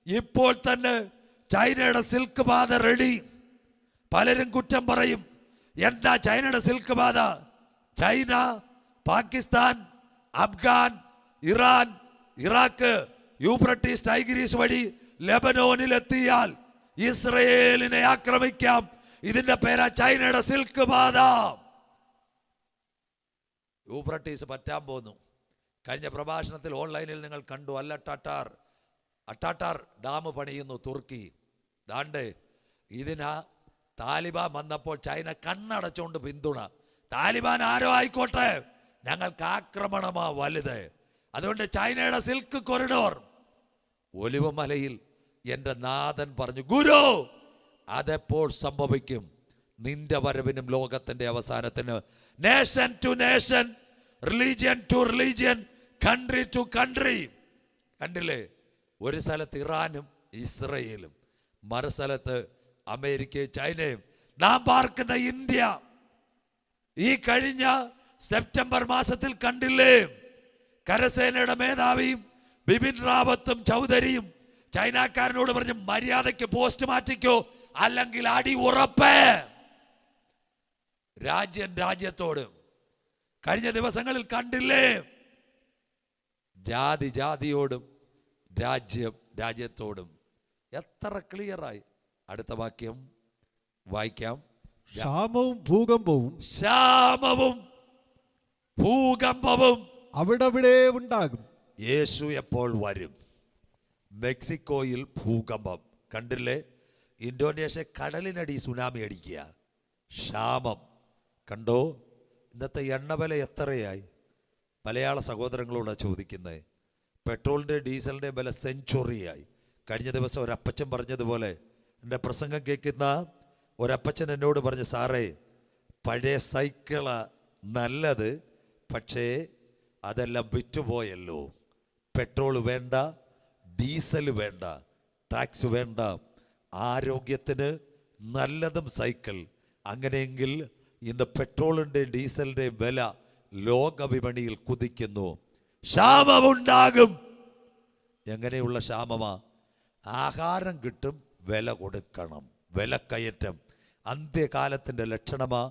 ഇപ്പോൾ തന്നെ ചൈനയുടെ സിൽക്ക് പാത റെഡി. പലരും കുറ്റം പറയും, എന്താ ചൈനയുടെ സിൽക്ക് പാത? China, Pakistan, Afghan, Iran, Iraq, Euphrates Tigris വഴി ലെബനോനിൽ എത്തിയാൽ ഇസ്രയേലിനെ ആക്രമിക്കാം. ഇതിന്റെ പേരാ ചൈനയുടെ സിൽക്ക് പാത. യൂഫ്രട്ടീസ് പറ്റാൻ പോന്നു. കഴിഞ്ഞ പ്രഭാഷണത്തിൽ ഓൺലൈനിൽ നിങ്ങൾ കണ്ടു. അട്ടാട്ടാർ ഡാം പണിയുന്നു തുർക്കി. ദാണ്ട് ഇതിനാ താലിബാൻ വന്നപ്പോൾ ചൈന കണ്ണടച്ചുകൊണ്ട് പിന്തുണ. താലിബാൻ ആരോ ആയിക്കോട്ടെ, ഞങ്ങൾക്ക് ആക്രമണമാ വലുത്. അതുകൊണ്ട് ചൈനയുടെ സിൽക്ക് കൊറിഡോർ. ഒലിവുമലയിൽ എൻ്റെ നാഥൻ പറഞ്ഞു, ഗുരു അതെപ്പോൾ സംഭവിക്കും? നിന്റെ വരവിനും ലോകത്തിന്റെ അവസാനത്തിന്. Nation to nation, religion to religion, country to country. കണ്ടില്ലേ? ഒരു സ്ഥലത്ത് ഇറാനും ഇസ്രയേലും, മറു സ്ഥലത്ത് അമേരിക്കയും ചൈനയും. നാം പാർക്കുന്ന ഇന്ത്യ ഈ കഴിഞ്ഞ സെപ്റ്റംബർ മാസത്തിൽ കണ്ടില്ലേ? കരസേനയുടെ മേധാവിയും ബിപിൻ റാവത്തും ചൗധരിയും ചൈനക്കാരനോട് പറഞ്ഞു, മര്യാദയ്ക്ക് പോസ്റ്റ് മാറ്റിക്കോ, അല്ലെങ്കിൽ അടി ഉറപ്പ്. രാജ്യത്തോട് കഴിഞ്ഞ ദിവസങ്ങളിൽ കണ്ടില്ലേ? ജാതിയോടും രാജ്യത്തോടും. എത്ര ക്ലിയറായി. അടുത്ത വാക്യം വായിക്കാം. ക്ഷാമവും ഭൂകമ്പവും അവിടെ ഉണ്ടാകും. യേശു എപ്പോൾ വരും? മെക്സിക്കോയിൽ ഭൂകമ്പം കണ്ടില്ലേ? ഇന്തോനേഷ്യ കടലിനടി സുനാമി അടിക്കുക. ക്ഷാമം കണ്ടോ? ഇന്നത്തെ എണ്ണവില എത്രയായി? മലയാള സഹോദരങ്ങളോട് ചോദിക്കുന്നത്. പെട്രോളിൻ്റെ ഡീസലിൻ്റെ വില സെഞ്ചുറിയായി. കഴിഞ്ഞ ദിവസം ഒരപ്പച്ചൻ പറഞ്ഞതുപോലെ, എൻ്റെ പ്രസംഗം കേൾക്കുന്ന ഒരപ്പച്ചൻ എന്നോട് പറഞ്ഞു, സാറേ പഴയ സൈക്കിളാ നല്ലത്, പക്ഷേ അതെല്ലാം വിറ്റുപോയല്ലോ. പെട്രോൾ വേണ്ട, ഡീസൽ വേണ്ട, ടാക്സ് വേണ്ട, ആരോഗ്യത്തിന് നല്ലതും സൈക്കിൾ. അങ്ങനെയെങ്കിൽ ഇന്ന് പെട്രോളിൻ്റെ ഡീസലിൻ്റെ വില ലോകവിപണിയിൽ കുതിക്കുന്നു. ക്ഷാമമുണ്ടാകും. എങ്ങനെയുള്ള ക്ഷാമമാ? ആഹാരം കിട്ടും, വില കൊടുക്കണം, വിലക്കയറ്റം. അന്ത്യകാലത്തിൻ്റെ ലക്ഷണമാ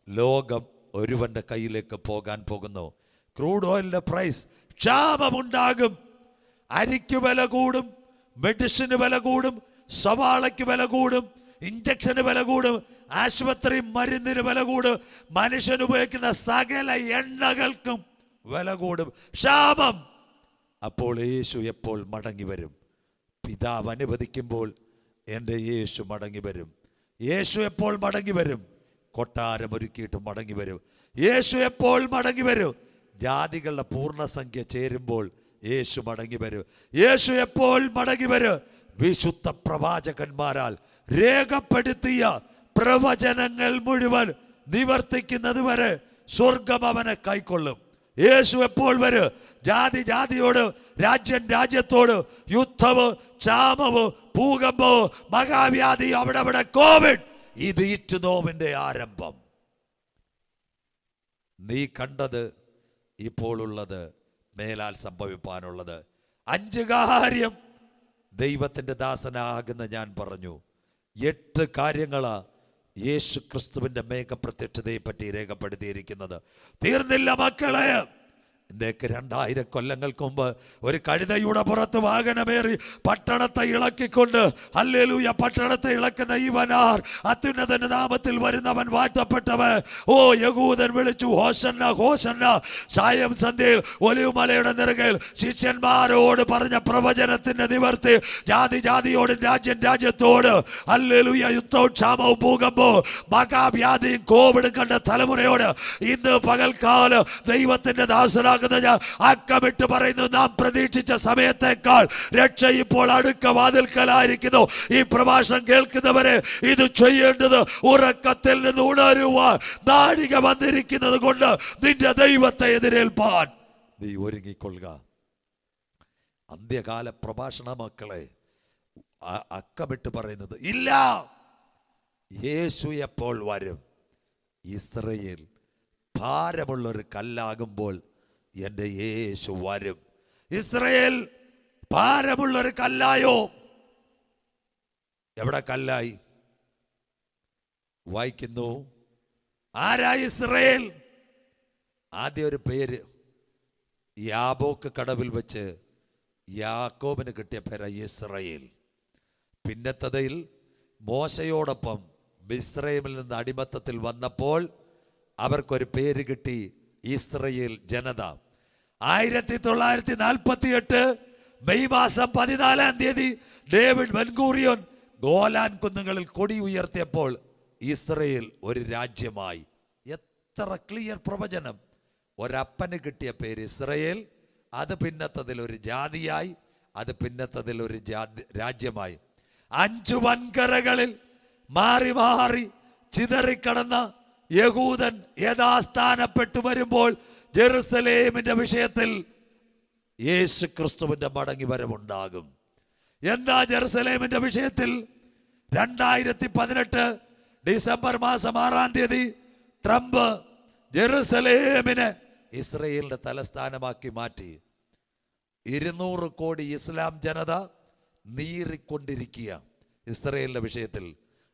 ലോകം ഒരുവന്റെ കയ്യിലേക്ക് പോകാൻ പോകുന്നു. ക്രൂഡ് ഓയിലിന്റെ പ്രൈസ്, ക്ഷാമമുണ്ടാകും. അരിക്ക് വില കൂടും, മെഡിസിന് വില കൂടും, സവാളയ്ക്ക് വില കൂടും, ഇഞ്ചക്ഷന് വില കൂടും, ആശുപത്രി മരുന്നിന് വില കൂടും, മനുഷ്യൻ ഉപയോഗിക്കുന്ന സകല എണ്ണകൾക്കും വില കൂടും. ക്ഷാമം. അപ്പോൾ യേശു എപ്പോൾ മടങ്ങി വരും? പിതാവ് അനുവദിക്കുമ്പോൾ എൻ്റെ യേശു മടങ്ങി വരും. യേശു എപ്പോൾ മടങ്ങി വരും? കൊട്ടാരം ഒരുക്കിയിട്ട് മടങ്ങി വരും. യേശു എപ്പോൾ മടങ്ങി വരും? ജാതികളുടെ പൂർണ്ണസംഖ്യ ചേരുമ്പോൾ യേശു മടങ്ങി വരും. യേശു എപ്പോൾ മടങ്ങി വരും? വിശുദ്ധ പ്രവാചകന്മാരാൽ രേഖപ്പെടുത്തിയ പ്രവചനങ്ങൾ മുഴുവൻ നിവർത്തിക്കുന്നത് വരെ സ്വർഗം അവനെ കൈക്കൊള്ളും. യേശു എപ്പോൾ വരും? ജാതി ജാതിയോട്, രാജ്യം രാജ്യത്തോട്, യുദ്ധമോ ക്ഷാമമോ ഭൂകമ്പമോ മഹാവ്യാധി, അവിടെ കോവിഡ്. ഇത് ഈറ്റുനോവിന്റെ ആരംഭം. നീ കണ്ടത്, ഇപ്പോൾ ഉള്ളത്, മേലാൽ സംഭവിപ്പാനുള്ളത്. 5 കാര്യം ദൈവത്തിന്റെ ദാസനാകുന്ന ഞാൻ പറഞ്ഞു. 8 കാര്യങ്ങളാ യേശു ക്രിസ്തുവിന്റെ മേഘപ്രത്യക്ഷതയെ പറ്റി രേഖപ്പെടുത്തിയിരിക്കുന്നത്. തീർന്നില്ല മക്കളെ. ഇന്നേക്ക് 2000 കൊല്ലങ്ങൾക്ക് മുമ്പ് ഒരു കഴുതയുടെ പുറത്ത് വാഹനമേറി പട്ടണത്തെ ഇളക്കിക്കൊണ്ട്, ഹല്ലേലൂയ, പട്ടണത്തെ ഇളക്കുന്ന ഇവനാർ, അത്യുന്നതന്റെ നാമത്തിൽ വരുന്നവൻ വാഴ്ത്തപ്പെട്ടവൻ, ഓ യഹൂദൻ വിളിച്ചു ഹോശന്ന ഹോശന്ന. സായം സന്ധ്യയിൽ ഒലിവുമലയുടെ നെറുകയിൽ ശിഷ്യന്മാരോട് പറഞ്ഞ പ്രവചനത്തിന്റെ നിവർത്തി. ജാതി ജാതിയോടും രാജ്യം രാജ്യത്തോട്, ഹല്ലേലൂയ, യുദ്ധവും ക്ഷാമവും ഭൂകമ്പവും മഹാവ്യാധിയും കോവിഡും കണ്ട തലമുറയോട് ഇന്ന് പകൽക്കാലം ദൈവത്തിന്റെ ദാസനാകുന്ന ഞാൻ അക്കമിട്ട് പറയുന്നു, നാം പ്രതീക്ഷിച്ച സമയത്തേക്കാൾ രക്ഷ ഇപ്പോൾ അടുക്ക വാതിൽക്കലായിരിക്കുന്നു. ഈ പ്രഭാഷണം കേൾക്കുന്നവരെ, ഇത് ചെയ്യേണ്ടത് ഉറക്കത്തിൽ നിന്ന് ഉണരുവാൻ നാഴിക വന്നിരിക്കുന്നത് കൊണ്ട് നിന്റെ ദൈവത്തെ എതിരേൽപ്പാൻ നീ ഒരുങ്ങിക്കൊള്ളുക. അന്ത്യകാല പ്രഭാഷണ മക്കളെ, അക്കമിട്ട് പറയുന്നത് ഇല്ല. യേശു എപ്പോൾ വരും? ഇസ്രയേൽ ഭാരമുള്ളൊരു കല്ലാകുമ്പോൾ എൻ്റെ യേശു വരും. ഇസ്രയേൽ ഭാരമുള്ളൊരു കല്ലായോ? എവിടെ കല്ലായി? വായിക്കുന്നു, ആരായി ഇസ്രയേൽ? ആദ്യം ഒരു പേര്, യാബോക്ക് കടവിൽ വെച്ച് യാക്കോബിന് കിട്ടിയ പേര ഇസ്രയേൽ. പിന്നത്തതിൽ മോശയോടൊപ്പം മിസ്രൈമിൽ നിന്ന് അടിമത്തത്തിൽ വന്നപ്പോൾ അവർക്കൊരു പേര് കിട്ടി, ഇസ്രയേൽ ജനത. 1948 മെയ് മാസം 14-ാം തീയതി ഡേവിഡ് ബെൻഗൂറിയോൻ ഗോലാൻ കുന്നുകളിൽ കൊടി ഉയർത്തിയപ്പോൾ ഇസ്രയേൽ ഒരു രാജ്യമായി. എത്ര ക്ലിയർ പ്രവചനം! ഒരപ്പന് കിട്ടിയ പേര് ഇസ്രയേൽ, അത് പിന്നത്തതിൽ ഒരു ജാതിയായി, അത് പിന്നത്തതിൽ ഒരു രാജ്യമായി. 5 വൻകരകളിൽ മാറി മാറി ചിതറിക്കടന്ന യഹൂദൻ യഥാസ്ഥാനപ്പെട്ടു വരുമ്പോൾ ജെറുസലേമിന്റെ വിഷയത്തിൽ യേശു ക്രിസ്തുവിന്റെ മടങ്ങി വരവുണ്ടാകും. എന്താ ജെറുസലേമിന്റെ വിഷയത്തിൽ? 2018 ഡിസംബർ മാസം 6-ാം തീയതി ട്രംപ് ജെറുസലേമിനെ ഇസ്രയേലിന്റെ തലസ്ഥാനമാക്കി മാറ്റി. 200 കോടി ഇസ്ലാം ജനത നീറിക്കൊണ്ടിരിക്കുക ഇസ്രയേലിന്റെ വിഷയത്തിൽ.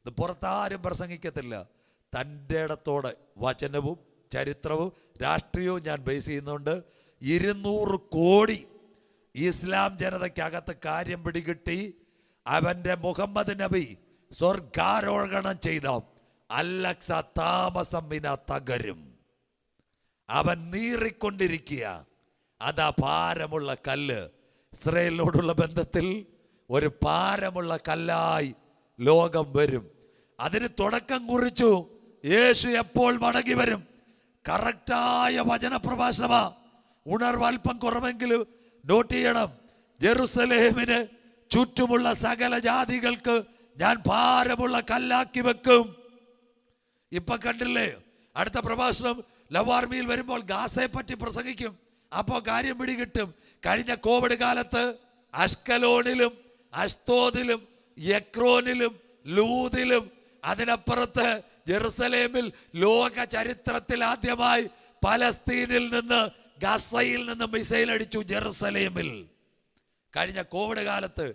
ഇത് പുറത്താരും പ്രസംഗിക്കത്തില്ല. തൻ്റെ ഇടത്തോടെ വചനവും ചരിത്രവും രാഷ്ട്രീയവും ഞാൻ ബേസ് ചെയ്യുന്നുണ്ട്. 200 കോടി ഇസ്ലാം ജനതയ്ക്കകത്ത് കാര്യം പിടികിട്ടി. അവൻ്റെ മുഹമ്മദ് നബി സ്വർഗാരോഹണം ചെയ്ത അലക്സ താമസം വിന തകരും. അവൻ നീറിക്കൊണ്ടിരിക്കുക. അതാ ഭാരമുള്ള കല്ല്. ഇസ്രയേലിനോടുള്ള ബന്ധത്തിൽ ഒരു ഭാരമുള്ള കല്ലായി ലോകം വരും. അതിന് തുടക്കം കുറിച്ചു. യേശു എപ്പോൾ മടങ്ങി വരും? കറക്റ്റായ വചന പ്രഭാഷണമാ. ഉണർവ് അല്പം കുറവെങ്കിലും നോട്ട് ചെയ്യണം. ജെറുസലേമിന് ചുറ്റുമുള്ള സകല ജാതികൾക്ക് ഞാൻ ഭാരമുള്ള കല്ലാക്കി വെക്കും. ഇപ്പൊ കണ്ടില്ലേ, അടുത്ത പ്രഭാഷണം ലവാർമിയിൽ വരുമ്പോൾ ഗാസയെ പറ്റി പ്രസംഗിക്കും. അപ്പോ കാര്യം പിടികിട്ടും. കഴിഞ്ഞ കോവിഡ് കാലത്ത് അഷ്കലോണിലും അഷ്തോദിലും യക്രോനിലും ലൂദിലും അതിനപ്പുറത്ത് ജെറുസലേമിൽ ലോക ചരിത്രത്തിൽ ആദ്യമായി പലസ്തീനിൽ നിന്ന് ഗസയിൽ നിന്ന് മിസൈൽ അടിച്ചു ജെറുസലേമിൽ കഴിഞ്ഞ കോവിഡ് കാലത്ത്.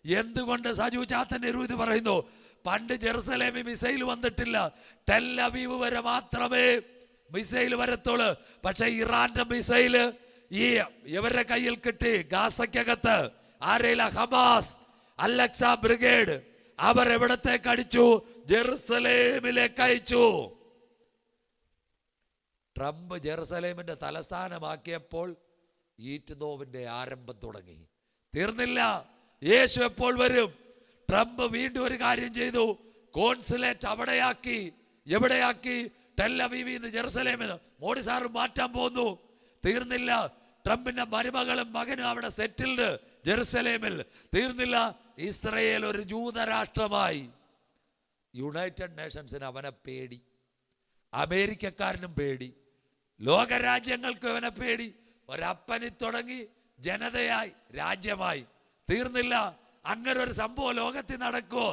എന്തുകൊണ്ട് സജു ചാത്തന്റെ ഇത് പറയുന്നു? പണ്ട് ജെറുസലേമിൽ മിസൈൽ വന്നിട്ടില്ല. ടെൽ അവീവ് വരെ മാത്രമേ മിസൈൽ വരത്തുള്ളൂ. പക്ഷെ ഇറാന്റെ മിസൈല് ഈ ഇവരുടെ കയ്യിൽ കിട്ടി. ഗാസയ്ക്കകത്ത് ആരെയില്ല? ഹമാസ്, അലക്സ ബ്രിഗേഡ്. അവർ എവിടത്തേക്ക് അടിച്ചു? ജെറുസലേമിലേക്ക് അയച്ചു. ട്രംപ് ജെറുസലേമിന്റെ തലസ്ഥാനമാക്കിയപ്പോൾ ഈറ്റ് ആരംഭം തുടങ്ങി. തീർന്നില്ല. യേശു എപ്പോൾ വരും? ട്രംപ് വീണ്ടും ഒരു കാര്യം ചെയ്തു. കോൺസുലേറ്റ് അവിടെയാക്കി. എവിടെയാക്കി? ടെല്ലവീവിൽ നിന്ന് ജെറുസലേമിൽ നിന്ന്. മോഡി സാറ് മാറ്റാൻ പോന്നു. തീർന്നില്ല. ട്രംപിന്റെ മരുമകളും മകനും അവിടെ സെറ്റിൽഡ് ജെറുസലേമിൽ. തീർന്നില്ല. ഇസ്രയേൽ ഒരു ജൂതരാഷ്ട്രമായി. യുണൈറ്റഡ് നേഷൻസിന് അവനെ പേടി, അമേരിക്കക്കാരനും പേടി, ലോകരാജ്യങ്ങൾക്കും അവനെ പേടി. ഒരപ്പനി തുടങ്ങി ജനതയായി, രാജ്യമായി. തീർന്നില്ല. അങ്ങനെ ഒരു സംഭവം ലോകത്തിൽ നടക്കുമോ?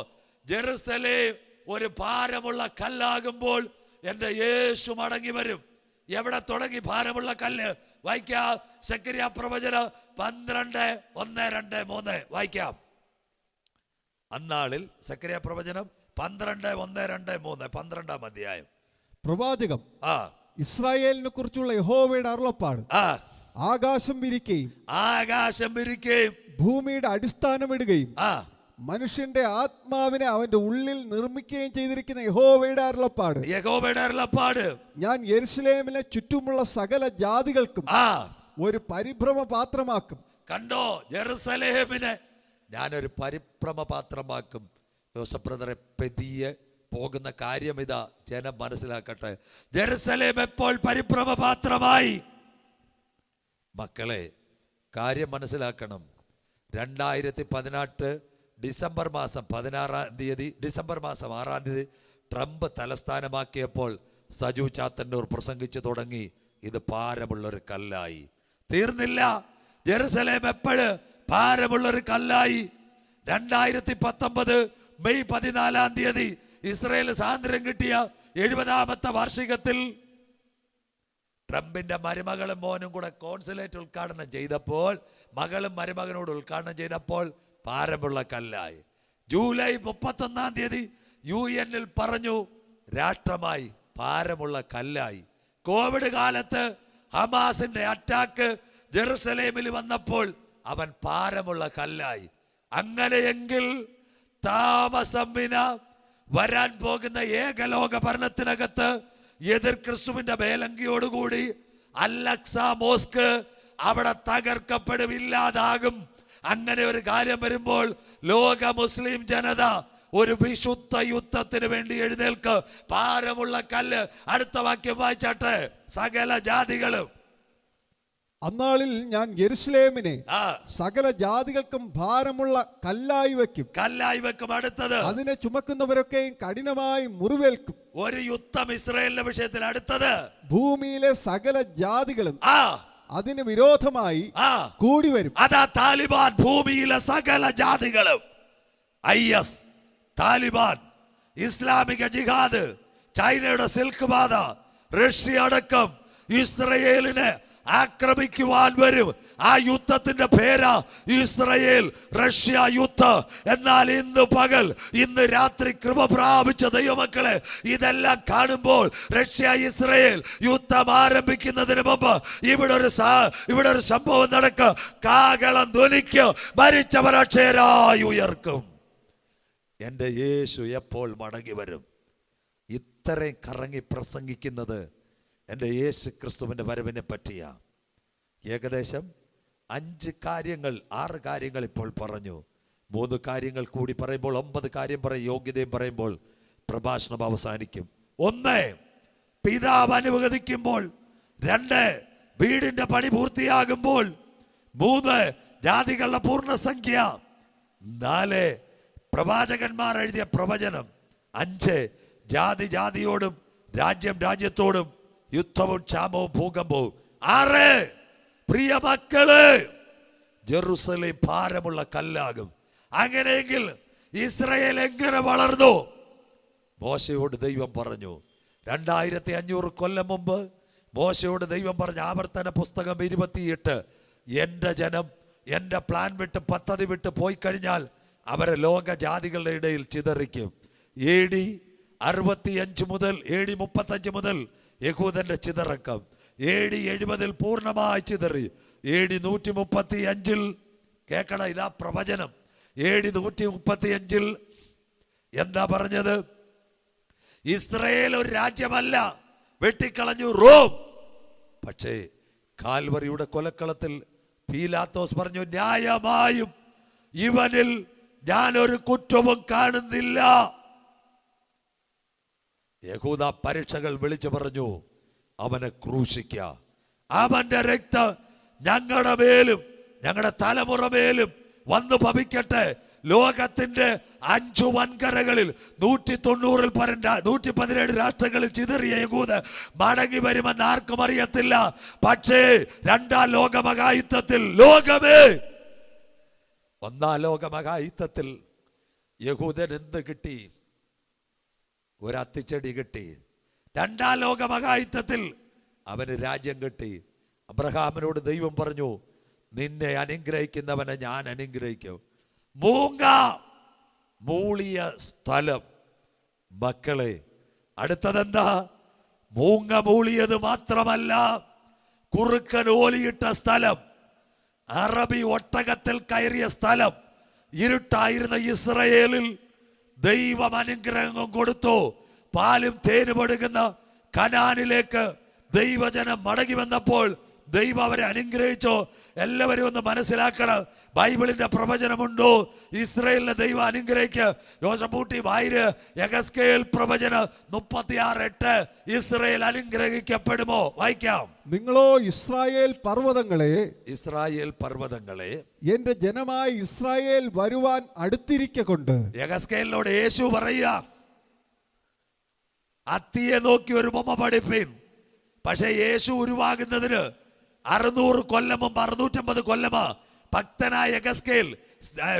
ജെറുസലേം ഒരു ഭാരമുള്ള കല്ലാകുമ്പോൾ എൻ്റെ യേശു മടങ്ങി വരും. എവിടെ തുടങ്ങി ഭാരമുള്ള കല്ല്? വായിക്കാം. സെക്കറിയ പ്രവചനം 12:1-2-3 വായിക്കാം. അന്നാളിൽ സെക്കറിയ പ്രവചനം 12:1-2-3 12-ാം അധ്യായം. പ്രവാചകം ഇസ്രായേലിനെ കുറിച്ചുള്ള യഹോവയുടെ അരുളപ്പാട്. ആകാശം വിരിക്കുകയും ഭൂമിയുടെ അടിസ്ഥാനമിടുകയും മനുഷ്യന്റെ ആത്മാവിനെ അവന്റെ ഉള്ളിൽ നിർമ്മിക്കുകയും ചെയ്തിരിക്കുന്ന യഹോവയുടെ അരുളപ്പാട്. ഞാൻ യെരുശലേമിനെ ചുറ്റുമുള്ള സകല ജാതികൾക്കും ഒരു പരിഭ്രമ പാത്രമാക്കും. കണ്ടോ? ജെറുസലേമിനെ ഞാനൊരു പരിഭ്രമ പാത്രമാക്കും. യോസഫ് ബ്രദറെ, പതിയെ പോകുന്ന കാര്യം ഇതാ, ജനം മനസ്സിലാക്കട്ടെ. ജെറുസലേം എപ്പോൾ പരിഭ്രമ പാത്രമായി? മക്കളെ, കാര്യം മനസ്സിലാക്കണം. 2018 ഡിസംബർ മാസം 16-ാം തീയതി, ഡിസംബർ മാസം 6-ാം തീയതി ട്രംപ് തലസ്ഥാനമാക്കിയപ്പോൾ സജു ചാത്തന്നൂർ പ്രസംഗിച്ചു തുടങ്ങി, ഇത് ഭാരമുള്ളൊരു കല്ലായി. തീർന്നില്ല. ജെറുസലേം എപ്പോഴ് ഭാരമുള്ളൊരു കല്ലായി? 2019 മെയ് 14-ാം തീയതി ഇസ്രയേൽ സ്വാതന്ത്ര്യം കിട്ടിയ 70-ാമത്തെ വാർഷികത്തിൽ ട്രംപിന്റെ മരുമകളും മോനും കൂടെ കോൺസുലേറ്റ് ഉദ്ഘാടനം ചെയ്തപ്പോൾ, മകളും മരുമകനോട് ഉദ്ഘാടനം ചെയ്തപ്പോൾ ഭാരമുള്ള കല്ലായി. ജൂലൈ 31-ാം തീയതി UN പറഞ്ഞു, രാഷ്ട്രമായി ഭാരമുള്ള കല്ലായി. കോവിഡ് കാലത്ത് ഹമാസിന്റെ അറ്റാക്ക് ജെറുസലേമിൽ വന്നപ്പോൾ അവൻ ഭാരമുള്ള കല്ലായി. അങ്ങനെയെങ്കിൽ താമസം വിന വരാൻ പോകുന്ന ഏകലോക ഭരണത്തിനകത്ത് എതിർ ക്രിസ്തുവിന്റെ മേലങ്കിയോടുകൂടി അലക്സ മോസ്ക് അവിടെ തകർക്കപ്പെടും, ഇല്ലാതാകും. അങ്ങനെ ഒരു കാര്യം വരുമ്പോൾ ലോക മുസ്ലിം ജനത ഒരു വിശുദ്ധ യുദ്ധത്തിന് വേണ്ടി എഴുന്നേൽക്ക്. ഭാരമുള്ള കല്ല്. അടുത്ത വാക്യം വായിച്ചാട്ടെ. സകല ജാതികളും. അന്നാളിൽ ഞാൻ യെരുശലേമിനെ സകല ജാതികൾക്കും ഭാരമുള്ള കല്ലായി വെക്കും. അടുത്തത്, അതിനെ ചുമക്കുന്നവരൊക്കെയും കഠിനമായി മുറിവേൽക്കും. ഒരു യുദ്ധം ഇസ്രായേലിന്റെ വിഷയത്തിൽ. അടുത്തത്, ഭൂമിയിലെ സകല ജാതികളും അതിന് വിരോധമായി കൂടി വരും. അതാ താലിബാൻ. ഭൂമിയിലെ സകല ജാതികളും, IS, താലിബാൻ, ഇസ്ലാമിക ജിഹാദ്, ചൈനയുടെ സിൽക്ക് പാത, റഷ്യ അടക്കം ഇസ്രയേലിനെ ആക്രമിക്കുവാൻ വരും. ആ യുദ്ധത്തിന്റെ പേരാ ഇസ്രയേൽ റഷ്യ യുദ്ധം. എന്നാൽ ഇന്ന് പകൽ, ഇന്ന് രാത്രി കൃപ പ്രാപിച്ച ദൈവമക്കളെ, ഇതെല്ലാം കാണുമ്പോൾ റഷ്യ ഇസ്രയേൽ യുദ്ധം ആരംഭിക്കുന്നതിന് മുമ്പ് ഇവിടെ ഒരു സംഭവം നടക്കും. കാഹളം ധ്വനിക്കും, മരിച്ചവർ അക്ഷയരായി ഉയർക്കും. എൻ്റെ യേശു എപ്പോൾ മടങ്ങി വരും? ഇത്രയും കറങ്ങി പ്രസംഗിക്കുന്നത് എൻ്റെ യേശു ക്രിസ്തുവിൻ്റെ വരവിനെ പറ്റിയാ. ഏകദേശം 6 കാര്യങ്ങൾ ഇപ്പോൾ പറഞ്ഞു. 3 കാര്യങ്ങൾ കൂടി പറയുമ്പോൾ 9 കാര്യം പറയും. യോഗ്യതയും പറയുമ്പോൾ പ്രഭാഷണം അവസാനിക്കും. 1, പിതാവ് അനുവദിക്കുമ്പോൾ. 2, വീടിന്റെ പണി പൂർത്തിയാകുമ്പോൾ. 3, ജാതികളുടെ പൂർണ്ണസംഖ്യ. 4, പ്രവാചകന്മാർ എഴുതിയ പ്രവചനം. 5, ജാതിയോടും രാജ്യം രാജ്യത്തോടും യുദ്ധവും ക്ഷാമവും ഭൂകമ്പവും. 6, പ്രിയ മക്കള്, ജെറുസലേം ഭാരമുള്ള കല്ലാകും. അങ്ങനെയെങ്കിൽ ഇസ്രായേൽ എങ്ങനെ വളർന്നു? മോശയോട് ദൈവം പറഞ്ഞു. 2500 കൊല്ലം മുമ്പ് മോശയോട് ദൈവം പറഞ്ഞ ആവർത്തന പുസ്തകം 28, എൻ്റെ ജനം എൻ്റെ പ്ലാൻ വിട്ട്, പദ്ധതി വിട്ട് പോയി കഴിഞ്ഞാൽ അവരെ ലോക ജാതികളുടെ ഇടയിൽ ചിതറിക്കും. AD 65 മുതൽ AD 35 മുതൽ യഹൂദന്റെ ചിതറക്കം. AD 70 പൂർണ്ണമായി ചിതറി. AD 135 കേൾക്കണം, ഇതാ പ്രവചനം. AD 135 എന്താ പറഞ്ഞത്? ഇസ്രയേൽ ഒരു രാജ്യമല്ല, വെട്ടിക്കളഞ്ഞു റോം. പക്ഷേ കാൽവറിയുടെ കൊലക്കളത്തിൽ പീലാത്തോസ് പറഞ്ഞു, ന്യായമായും ഇവനിൽ ഞാനൊരു കുറ്റവും കാണുന്നില്ല. യഹൂദ പരീക്ഷകൾ വിളിച്ചു പറഞ്ഞു, അവനെ ക്രൂശിക്കുക. അവന്റെ രക്തം ഞങ്ങളുടെ മേലും ഞങ്ങളുടെ തലമുറ മേലും വന്നു ഭവിക്കട്ടെ. ലോകത്തിന്റെ 5 വൻകരകളിൽ 117 രാഷ്ട്രങ്ങളിൽ ചിതറിയ യഹൂദ മടങ്ങി വരുമെന്ന് ആർക്കും അറിയത്തില്ല. പക്ഷേ 2ാം ലോകമഹായുദ്ധത്തിൽ ലോകമേ, 1ാം ലോകമഹായുദ്ധത്തിൽ യഹൂദൻ എന്ത് കിട്ടി? ഒരു അത്തിച്ചെടി കിട്ടി. 2ാം ലോകമഹായുദ്ധത്തിൽ അവന് രാജ്യം കിട്ടി. അബ്രഹാമിനോട് ദൈവം പറഞ്ഞു, നിന്നെ അനുഗ്രഹിക്കുന്നവനെ ഞാൻ അനുഗ്രഹിക്കും. മൂളിയ സ്ഥലം. മക്കളെ, അടുത്തതെന്താ? മൂങ്ങ മൂളിയത് മാത്രമല്ല, കുറുക്കൻ ഓലിയിട്ട സ്ഥലം, അറബി ഒട്ടകത്തിൽ കയറിയ സ്ഥലം. ഇരുട്ടായിരുന്ന ഇസ്രയേലിൽ ദൈവം അനുഗ്രഹം കൊടുത്തു. പാലും തേനും ഒഴുകുന്ന കനാനിലേക്ക് ദൈവജനം മടങ്ങി വന്നപ്പോൾ ദൈവം അവരെ അനുഗ്രഹിച്ചോ? എല്ലാവരും ഒന്ന് മനസ്സിലാക്കണം. ബൈബിളിന്റെ പ്രവചനമുണ്ടോ? ഇസ്രയേലിനെ ദൈവം അനുഗ്രഹിക്കുക. യോശപ്പൂട്ടി വായിര് യെഹെസ്കേൽ പ്രവചനം 36:8. ഇസ്രയേൽ അനുഗ്രഹിക്കപ്പെടുമോ? വായിക്കാം. നിങ്ങളോ ഇസ്രായേൽ പർവ്വതങ്ങളെ, എന്റെ ജനമായ ഇസ്രായേൽ വരുവാൻ അടുത്തിരിക്കൊണ്ട്. യെഹെസ്കേലിനോട് യേശു പറയുക, അത്തിയെ നോക്കി ഒരു ബൊമ്മ പഠിപ്പീൻ. പക്ഷെ യേശു ഉരുവാകുന്നതിന് 600 കൊല്ലം മുമ്പ്, 650 കൊല്ലം ഭക്തനായ യെഹെസ്കേൽ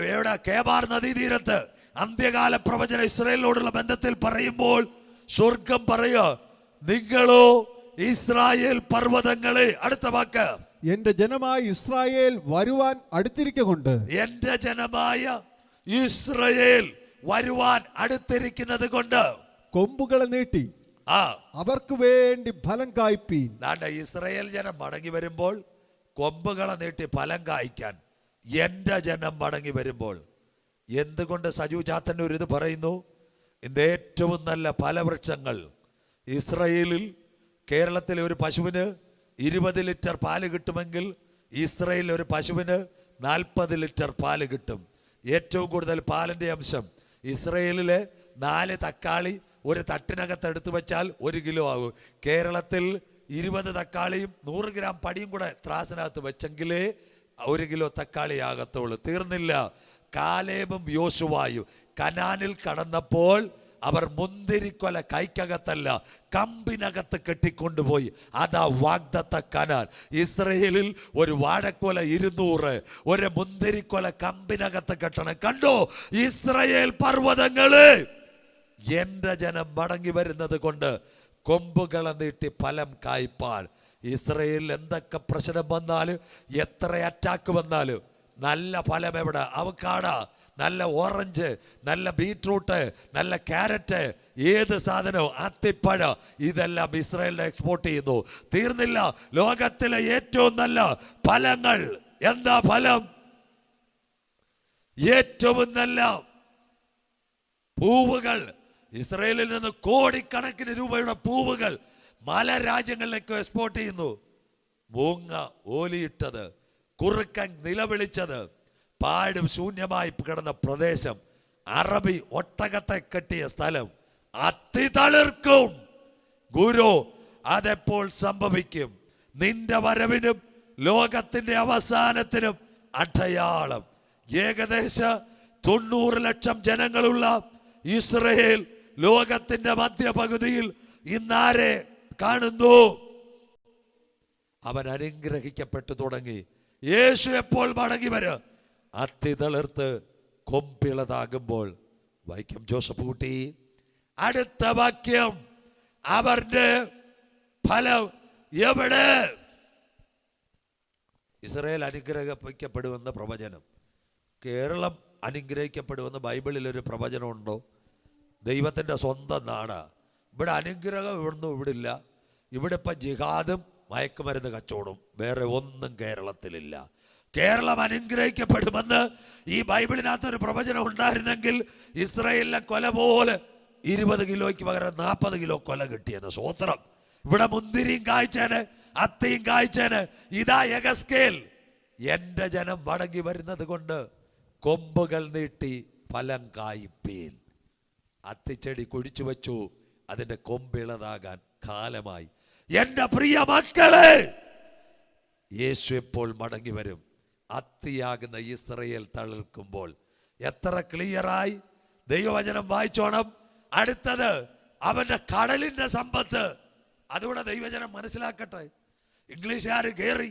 എവിടെ? കേബാർ നദീതീരത്ത് അന്ത്യകാല പ്രവചന ഇസ്രായേലിനോടുള്ള ബന്ധത്തിൽ പറയുമ്പോൾ സ്വർഗം പറയുക, നിങ്ങളോ ഇസ്രായേൽ പർവ്വതങ്ങളെ. അടുത്ത വാക്ക്, എന്റെ ജനമായ ഇസ്രായേൽ വരുവാൻ അടുത്തിരിക്കൊണ്ട്. എന്റെ ജനമായ ഇസ്രായേൽ വരുവാൻ അടുത്തിരിക്കുന്നത് കൊണ്ട് കൊമ്പുകളെ നീട്ടി അവർക്ക് വേണ്ടി ഫലം കായ്പീൻ. ഇസ്രായേൽ ജനം മടങ്ങി വരുമ്പോൾ കൊമ്പുകളെ നീട്ടി ഫലം കായ്ക്കാൻ എന്റെ ജനം മടങ്ങി വരുമ്പോൾ. എന്തുകൊണ്ട് സജു ചാത്തൻ്റെ ഒരു ഇത് പറയുന്നു? ഇതിന്റെ ഏറ്റവും നല്ല ഫലവൃക്ഷങ്ങൾ ഇസ്രായേലിൽ, കേരളത്തിലെ ഒരു പശുവിന് 20 ലിറ്റർ പാല് കിട്ടുമെങ്കിൽ ഇസ്രായേലിൽ ഒരു പശുവിന് 40 ലിറ്റർ പാല് കിട്ടും. ഏറ്റവും കൂടുതൽ പാലിന്റെ അംശം ഇസ്രായേലിലെ 4 തക്കാളി ഒരു തട്ടിനകത്ത് എടുത്തു വെച്ചാൽ 1 കിലോ ആകും. കേരളത്തിൽ 20 തക്കാളിയും 100 ഗ്രാം പടിയും കൂടെ ത്രാസിനകത്ത് വെച്ചെങ്കിലേ 1 കിലോ തക്കാളി ആകത്തുള്ളൂ. തീർന്നില്ല. കാലേബും യോശുവായും കനാനിൽ കടന്നപ്പോൾ അവർ മുന്തിരിക്കൊല കൈക്കകത്തല്ല കമ്പിനകത്ത് കെട്ടിക്കൊണ്ടുപോയി. അതാ വാഗ്ദത്ത കനാൻ. ഇസ്രയേലിൽ ഒരു വാഴക്കൊല 200, ഒരു മുന്തിരിക്കൊല കമ്പിനകത്ത് കെട്ടണം. കണ്ടോ ഇസ്രയേൽ പർവ്വതങ്ങള്, എന്റെ ജനം മടങ്ങി വരുന്നത് കൊണ്ട് കൊമ്പുകളെ നീട്ടി ഫലം കായ്പാൻ. ഇസ്രയേലിൽ എന്തൊക്കെ പ്രശ്നം വന്നാലും, എത്ര അറ്റാക്ക് വന്നാലും നല്ല ഫലം എവിടെ? അവക്കാട, നല്ല ഓറഞ്ച്, നല്ല ബീട്രൂട്ട്, നല്ല ക്യാരറ്റ്, ഏത് സാധനവും, അത്തിപ്പഴം, ഇതെല്ലാം ഇസ്രായേലിനെ എക്സ്പോർട്ട് ചെയ്യുന്നു. തീർന്നില്ല. ലോകത്തിലെ ഏറ്റവും നല്ല ഫലങ്ങൾ എന്താ? ഫലം. ഏറ്റവും നല്ല പൂവുകൾ. ഇസ്രായേലിൽ നിന്ന് കോടിക്കണക്കിന് രൂപയുടെ പൂവുകൾ മല രാജ്യങ്ങളിലേക്ക് എക്സ്പോർട്ട് ചെയ്യുന്നു. മൂങ്ങ ഓലിയിട്ടത്, കുറുക്കൻ നിലവിളിച്ചത്, പാടും ശൂന്യമായി കിടന്ന പ്രദേശം, അറബി ഒട്ടകത്തെ കെട്ടിയ സ്ഥലം, അത്തി തളിർക്കും. ഗുരു, അതെപ്പോൾ സംഭവിക്കും? നിന്റെ വരവിനും ലോകത്തിന്റെ അവസാനത്തിനും അടയാളം. ഏകദേശം 90 ലക്ഷം ജനങ്ങളുള്ള ഇസ്രായേൽ ലോകത്തിന്റെ മധ്യപകുതിയിൽ ഇന്നാരെ കാണുന്നു? അവൻ അനുഗ്രഹിക്കപ്പെട്ടു തുടങ്ങി. യേശു എപ്പോൾ മടങ്ങി വരും? അത്തി തളിർത്ത് കൊമ്പിളതാകുമ്പോൾ. വൈക്കം ജോസഫ് കുട്ടി, അടുത്ത വാക്യം, അവരുടെ ഫലം എവിടെ? ഇസ്രായേൽ അനുഗ്രഹിക്കപ്പെടുമെന്ന പ്രവചനം. കേരളം അനുഗ്രഹിക്കപ്പെടുമെന്ന് ബൈബിളിൽ ഒരു പ്രവചനമുണ്ടോ? ദൈവത്തിൻ്റെ സ്വന്തം നാട്. ഇവിടെ അനുഗ്രഹം ഇവിടുന്ന് ഇവിടില്ല. ഇവിടെ ഇപ്പം ജിഹാദും മയക്കുമരുന്ന് കച്ചവടവും, വേറെ ഒന്നും കേരളത്തിലില്ല. കേരളം അനുഗ്രഹിക്കപ്പെടുമെന്ന് ഈ ബൈബിളിനകത്തൊരു പ്രവചനം ഉണ്ടായിരുന്നെങ്കിൽ ഇസ്രായേലിലെ കൊല പോലെ 20 കിലോയ്ക്ക് പകരം 40 കിലോ കൊല കിട്ടിയെന്ന്. സ്വോത്രം. ഇവിടെ മുന്തിരിയും കായ്ച്ചേന്, അത്തിയും കായ്ച്ചേന്. ഇതാ യഗസ്കേൽ, എന്റെ ജനം മടങ്ങി വരുന്നത് കൊണ്ട് കൊമ്പുകൾ നീട്ടി ഫലം കായ്പീൻ. അത്തിച്ചെടി കുഴിച്ചു വെച്ചു, അതിന്റെ കൊമ്പിളതാകാൻ കാലമായി. എന്റെ പ്രിയ മക്കളെ, യേശു എപ്പോൾ മടങ്ങി വരും? അത്തിയാകുന്ന ഇസ്രായേൽ തളിർക്കുമ്പോൾ. എത്ര ക്ലിയറായി ദൈവവചനം വായിച്ചോണം. അടുത്തത് അവന്റെ കടലിന്റെ സമ്പത്ത്. അതുകൂടെ ദൈവവചനം മനസ്സിലാക്കട്ടെ. ഇംഗ്ലീഷുകാർ കയറി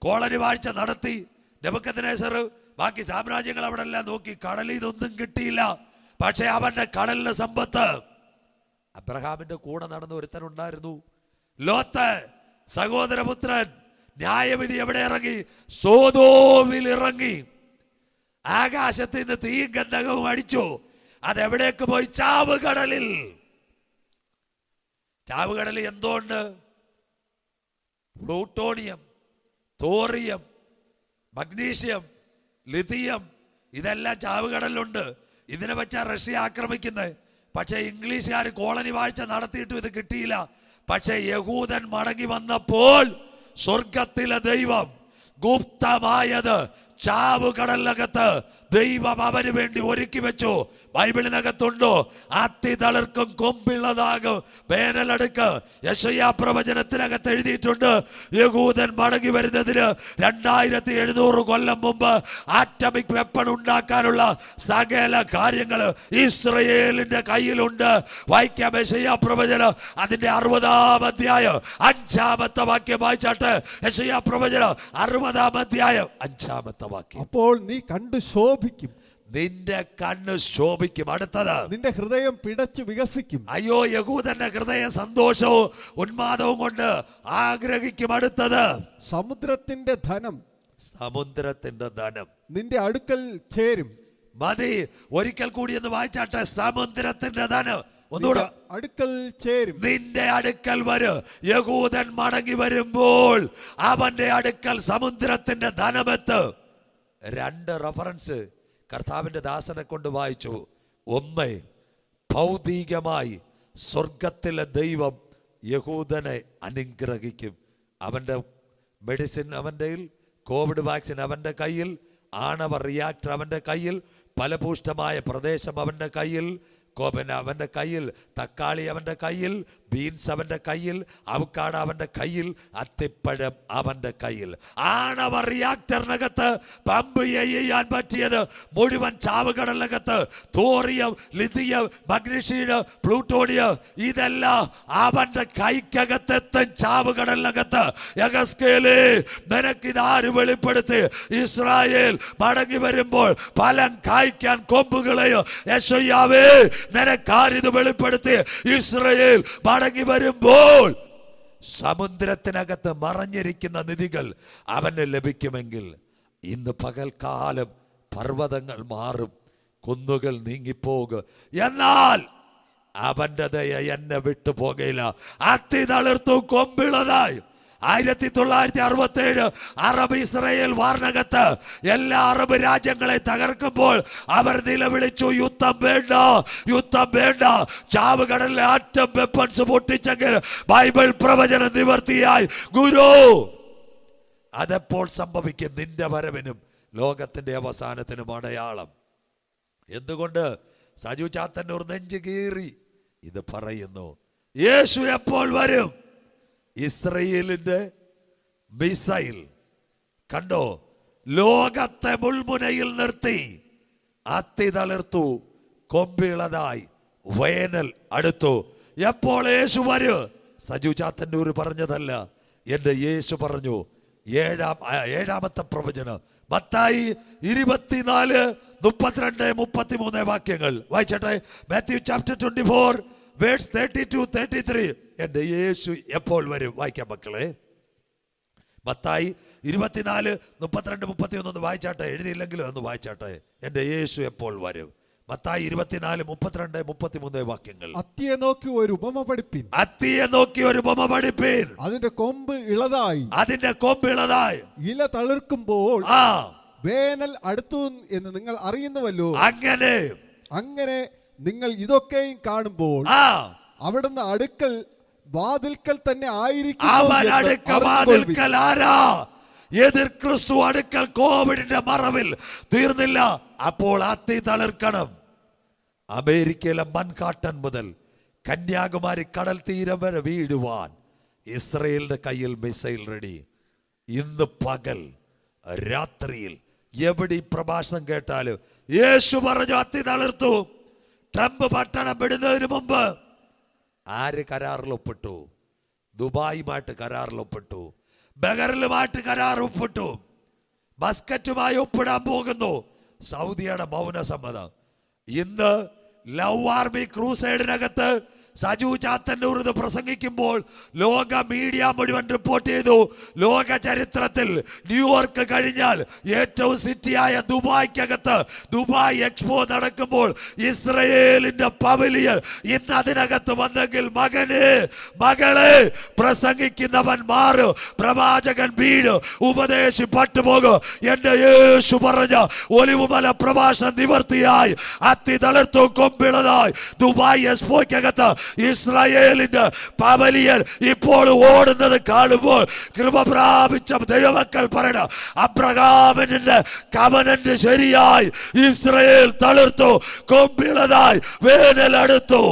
കോളനി വാഴ്ച നടത്തി. നെബൂഖദ്നേസർ ബാക്കി സാമ്രാജ്യങ്ങൾ അവിടെ എല്ലാം നോക്കി, കടലിൽ നിന്നൊന്നും കിട്ടിയില്ല. പക്ഷെ അവന്റെ കടലിന്റെ സമ്പത്ത്. അബ്രഹാമിന്റെ കൂടെ നടന്ന ഒരുത്തനുണ്ടായിരുന്നു, ലോത്ത്, സഹോദരപുത്രൻ. ന്യായവിധി എവിടെ ഇറങ്ങി? സോദോമിൽ ഇറങ്ങി. ആകാശത്ത് നിന്ന് തീയും ഗന്ധകവും അടിച്ചു. അതെവിടേക്ക് പോയി? ചാവുകടലിൽ. ചാവുകടലിൽ എന്തോണ്ട്? പ്ലൂട്ടോണിയം, തോറിയം, മഗ്നീഷ്യം, ലിഥിയം, ഇതെല്ലാം ചാവുകടലിലുണ്ട്. ഇതിനെ വെച്ചാ റഷ്യ ആക്രമിക്കുന്നത്. പക്ഷെ ഇംഗ്ലീഷുകാർ കോളനി വാഴ്ച നടത്തിയിട്ടും ഇത് കിട്ടിയില്ല. പക്ഷെ യഹൂദൻ മടങ്ങി വന്നപ്പോൾ സ്വർഗത്തിലെ ദൈവം ഗുപ്തമായത് ചാവുകടലിനകത്ത് ദൈവം അവന് വേണ്ടി ഒരുക്കി വെച്ചു. ബൈബിളിനകത്തുണ്ടോ? അത്തി തളിർക്കും, കൊമ്പിള്ളതാകും, വേനലെടുക്ക്. യെശയ്യാ പ്രവചനത്തിനകത്ത് എഴുതിയിട്ടുണ്ട്, യഹൂദൻ മടങ്ങി വരുന്നതിന് 2700 കൊല്ലം മുമ്പ് ആറ്റമിക് വെപ്പൺ ഉണ്ടാക്കാനുള്ള സകല കാര്യങ്ങൾ ഇസ്രയേലിന്റെ കയ്യിലുണ്ട്. വായിക്കാം യെശയ്യാ പ്രവചനം അതിന്റെ 60-ാം അധ്യായം 5-ാമത്തെ വാക്യം വായിച്ചാട്ടെ. യെശയ്യാ പ്രവചനം 60-ാം അധ്യായം 5-ാമത്തെ വാക്യം. അപ്പോൾ നീ കണ്ടു ശോഭിക്കും, നിന്റെ കണ്ണ് ശോഭിക്കും. അടുത്തത്, നിന്റെ ഹൃദയം പിടച്ചു വികസിക്കും. അയ്യോ, യഹൂദന്റെ ഹൃദയം സന്തോഷവും ഉന്മാദവും കൊണ്ട് ആഗ്രഹിക്കും. അടുത്തത്, സമുദ്രത്തിന്റെ ധനം, സമുദ്രത്തിന്റെ ധനം നിന്റെ അടുക്കൽ ചേരും. മതി, ഒരിക്കൽ കൂടി എന്ന് വായിച്ചാട്ടെ. സമുദ്രത്തിന്റെ ധനം ഒന്നുകൂടെ അടുക്കൽ ചേരും. നിന്റെ അടുക്കൽ വരും. യഹൂദൻ മടങ്ങി വരുമ്പോൾ അവന്റെ അടുക്കൽ സമുദ്രത്തിന്റെ ധനമെത്ത്. 2 റഫറൻസ് കർത്താവിന്റെ ദാസനെ കൊണ്ട് വായിച്ചു. ഒന്ന്, ഭൗതികമായി സ്വർഗത്തിലെ ദൈവം യഹൂദനെ അനുഗ്രഹിക്കും. അവന്റെ മെഡിസിൻ അവന്റെ കയ്യിൽ, കോവിഡ് വാക്സിൻ അവന്റെ കയ്യിൽ, ആണവ റിയാക്ടർ അവന്റെ കയ്യിൽ, ഫലഭൂഷ്ടമായ പ്രദേശം അവന്റെ കയ്യിൽ, അവന്റെ കയ്യിൽ, തക്കാളി അവന്റെ കയ്യിൽ, ബീൻസ് അവന്റെ കയ്യിൽ, അവക്കാട അവന്റെ കയ്യിൽ, അത്തിപ്പഴം അവന്റെ കയ്യിൽ. ആണവ റിയാക്ടറിനകത്ത് പമ്പ് ചെയ്യാൻ പറ്റിയത് മുഴുവൻ ചാവുകടലിനകത്ത് തോറിയം, ലിഥിയം, മഗ്നീഷ്യം, പ്ലൂട്ടോണിയം, ഇതെല്ലാം അവന്റെ കൈക്കകത്തെത്തും. ചാവുകടലിനകത്ത്. യഗസ്കേലേ, നിനക്കിതാര് വെളിപ്പെടുത്തി? ഇസ്രായേൽ മടങ്ങി വരുമ്പോൾ ഫലം കായ്ക്കാൻ കൊമ്പുകളെയോ. യെശയ്യാവേ, നിനക്കാരിത് വെളിപ്പെടുത്തി? ഇസ്രായേൽ മടങ്ങി വരുമ്പോൾ സമുദ്രത്തിനകത്ത് മറഞ്ഞിരിക്കുന്ന നിധികൾ അവന് ലഭിക്കുമെങ്കിൽ ഇന്ന് പകൽക്കാലം പർവ്വതങ്ങൾ മാറും, കുന്നുകൾ നീങ്ങിപ്പോകും. എന്നാൽ അവന്റെ ദയ എന്നെ വിട്ടുപോകയില്ല. അത്തി തളിർത്തു, കൊമ്പിളതായി. 1967 അറബ് ഇസ്രായേൽ വാറിനകത്ത് എല്ലാ അറബ് രാജ്യങ്ങളെ തകർക്കുമ്പോൾ അവർ നിലവിളിച്ചു, യുദ്ധം വേണ്ട, യുദ്ധം വേണ്ട. ചാവുകടലിലെ ആറ്റം വെപ്പൺസ് പൊട്ടിച്ചെങ്കിൽ ബൈബിൾ പ്രവചനം നിവർത്തിയായി. ഗുരു, അതെപ്പോൾ സംഭവിക്കും? നിന്റെ വരവിനും ലോകത്തിന്റെ അവസാനത്തിനും അടയാളം. എന്തുകൊണ്ട്? സജു ചാത്തന്നൂർ നെഞ്ചു കീറി ഇത് പറയുന്നു. യേശു എപ്പോൾ വരും? ഇസ്രയേലിന്റെ മിസൈൽ കണ്ടോ? ലോകത്തെ മുൾമുനയിൽ നിർത്തി. അത്തി തളിർത്തു, കൊമ്പിളതായി, വേനൽ അടുത്തു. എപ്പോൾ യേശു വരും? സജു ചാത്തന്നൂർ പറഞ്ഞതല്ല, എന്റെ യേശു പറഞ്ഞു. 7-ാമത്തെ പ്രവചനം മത്തായി 24, 32, 33 വാക്യങ്ങൾ വായിച്ചട്ടെ. Matthew chapter 24 verse 32, 33. എന്റെ യേശു എപ്പോൾ വരും? വായിക്കാം മക്കളെ. മത്തായി 24, 32, 31 ഒന്ന് വായിച്ചാട്ടെ. എഴുതിയില്ലെങ്കിലും ഒന്ന് വായിച്ചാട്ടെ. എന്റെ യേശു എപ്പോൾ വരും? മത്തായി 24, 32, 33 വാക്യങ്ങൾ. അത്തിയെ നോക്കി ഒരു ഉപമ പഠിപ്പിൻ. അത്തിയെ നോക്കി ഒരു ഉപമ പഠിപ്പിൻ. അതിന്റെ കൊമ്പ് ഇളതായി, അതിന്റെ കൊമ്പ് ഇളതായി, ഇല തളിർക്കുമ്പോൾ വേനൽ അടുത്തു എന്ന് നിങ്ങൾ അറിയുന്നുവല്ലോ. അങ്ങനെ നിങ്ങൾ ഇതൊക്കെയും കാണുമ്പോൾ അവിടുന്ന് അടുക്കൽ വാതിൽക്കൽ തന്നെ ആയിരിക്കും. എതിർ ക്രിസ്തു അടുക്കൽ കോവിഡിന്റെ മറവിൽ തീർന്നില്ല. അപ്പോൾ അത്തി തളിർക്കണം. അമേരിക്കയിലെ മൻഹാട്ടൻ മുതൽ കന്യാകുമാരി കടൽ തീരം വരെ വീഴുവാൻ ഇസ്രയേലിന്റെ കയ്യിൽ മിസൈൽ റെഡി. ഇന്ന് പകൽ രാത്രിയിൽ എവിടെ പ്രഭാഷണം കേട്ടാലും യേശു പറഞ്ഞു അത്തി തളിർത്തു. ട്രംപ് പട്ടണം വിടുന്നതിന് മുമ്പ് ആര് കരാറിൽ ഒപ്പിട്ടു? ദുബായുമായിട്ട് കരാറിൽ ഒപ്പിട്ടു, ബഹറിലുമായിട്ട് കരാർ ഒപ്പിട്ടു, മസ്കറ്റുമായി ഒപ്പിടാൻ പോകുന്നു. സൗദിയുടെ മൗനസമ്മതം. ഇന്ന് ലവ് ആർമി ക്രൂസൈഡിനകത്ത് സജു ചാത്തന്നൂർ ഇത് പ്രസംഗിക്കുമ്പോൾ ലോക മീഡിയ മുഴുവൻ റിപ്പോർട്ട് ചെയ്തു, ലോക ചരിത്രത്തിൽ ന്യൂയോർക്ക് കഴിഞ്ഞാൽ ഏറ്റവും സിറ്റിയായ ദുബായ്ക്കകത്ത് ദുബായ് എക്സ്പോ നടക്കുമ്പോൾ ഇസ്രയേലിന്റെ പവലിയൻ ഇന്ന് അതിനകത്ത് വന്നെങ്കിൽ മകളെ പ്രസംഗിക്കുന്നവൻ മാറും, പ്രവാചകൻ വീട് ഉപദേശി പട്ടുപോകും. എന്റെ യേശു പറഞ്ഞ ഒലിവുമല പ്രഭാഷണം നിവർത്തിയായി. അത്തി തളിർത്തു, കൊമ്പിളതായി. ദുബായ് എക്സ്പോയ്ക്കകത്ത് ഇസ്രായേലിന്റെ പവലിയൻ ഇപ്പോൾ ഓടുന്നത് കാണുമ്പോൾ കൃപ പ്രാപിച്ച ദൈവമക്കൾ പറയണ അബ്രഹാമിന്റെ കവനന്റ് ശരിയായി. ഇസ്രായേൽ തളിർത്തു, കൊമ്പിളതായി, വേനൽ അടുത്തു.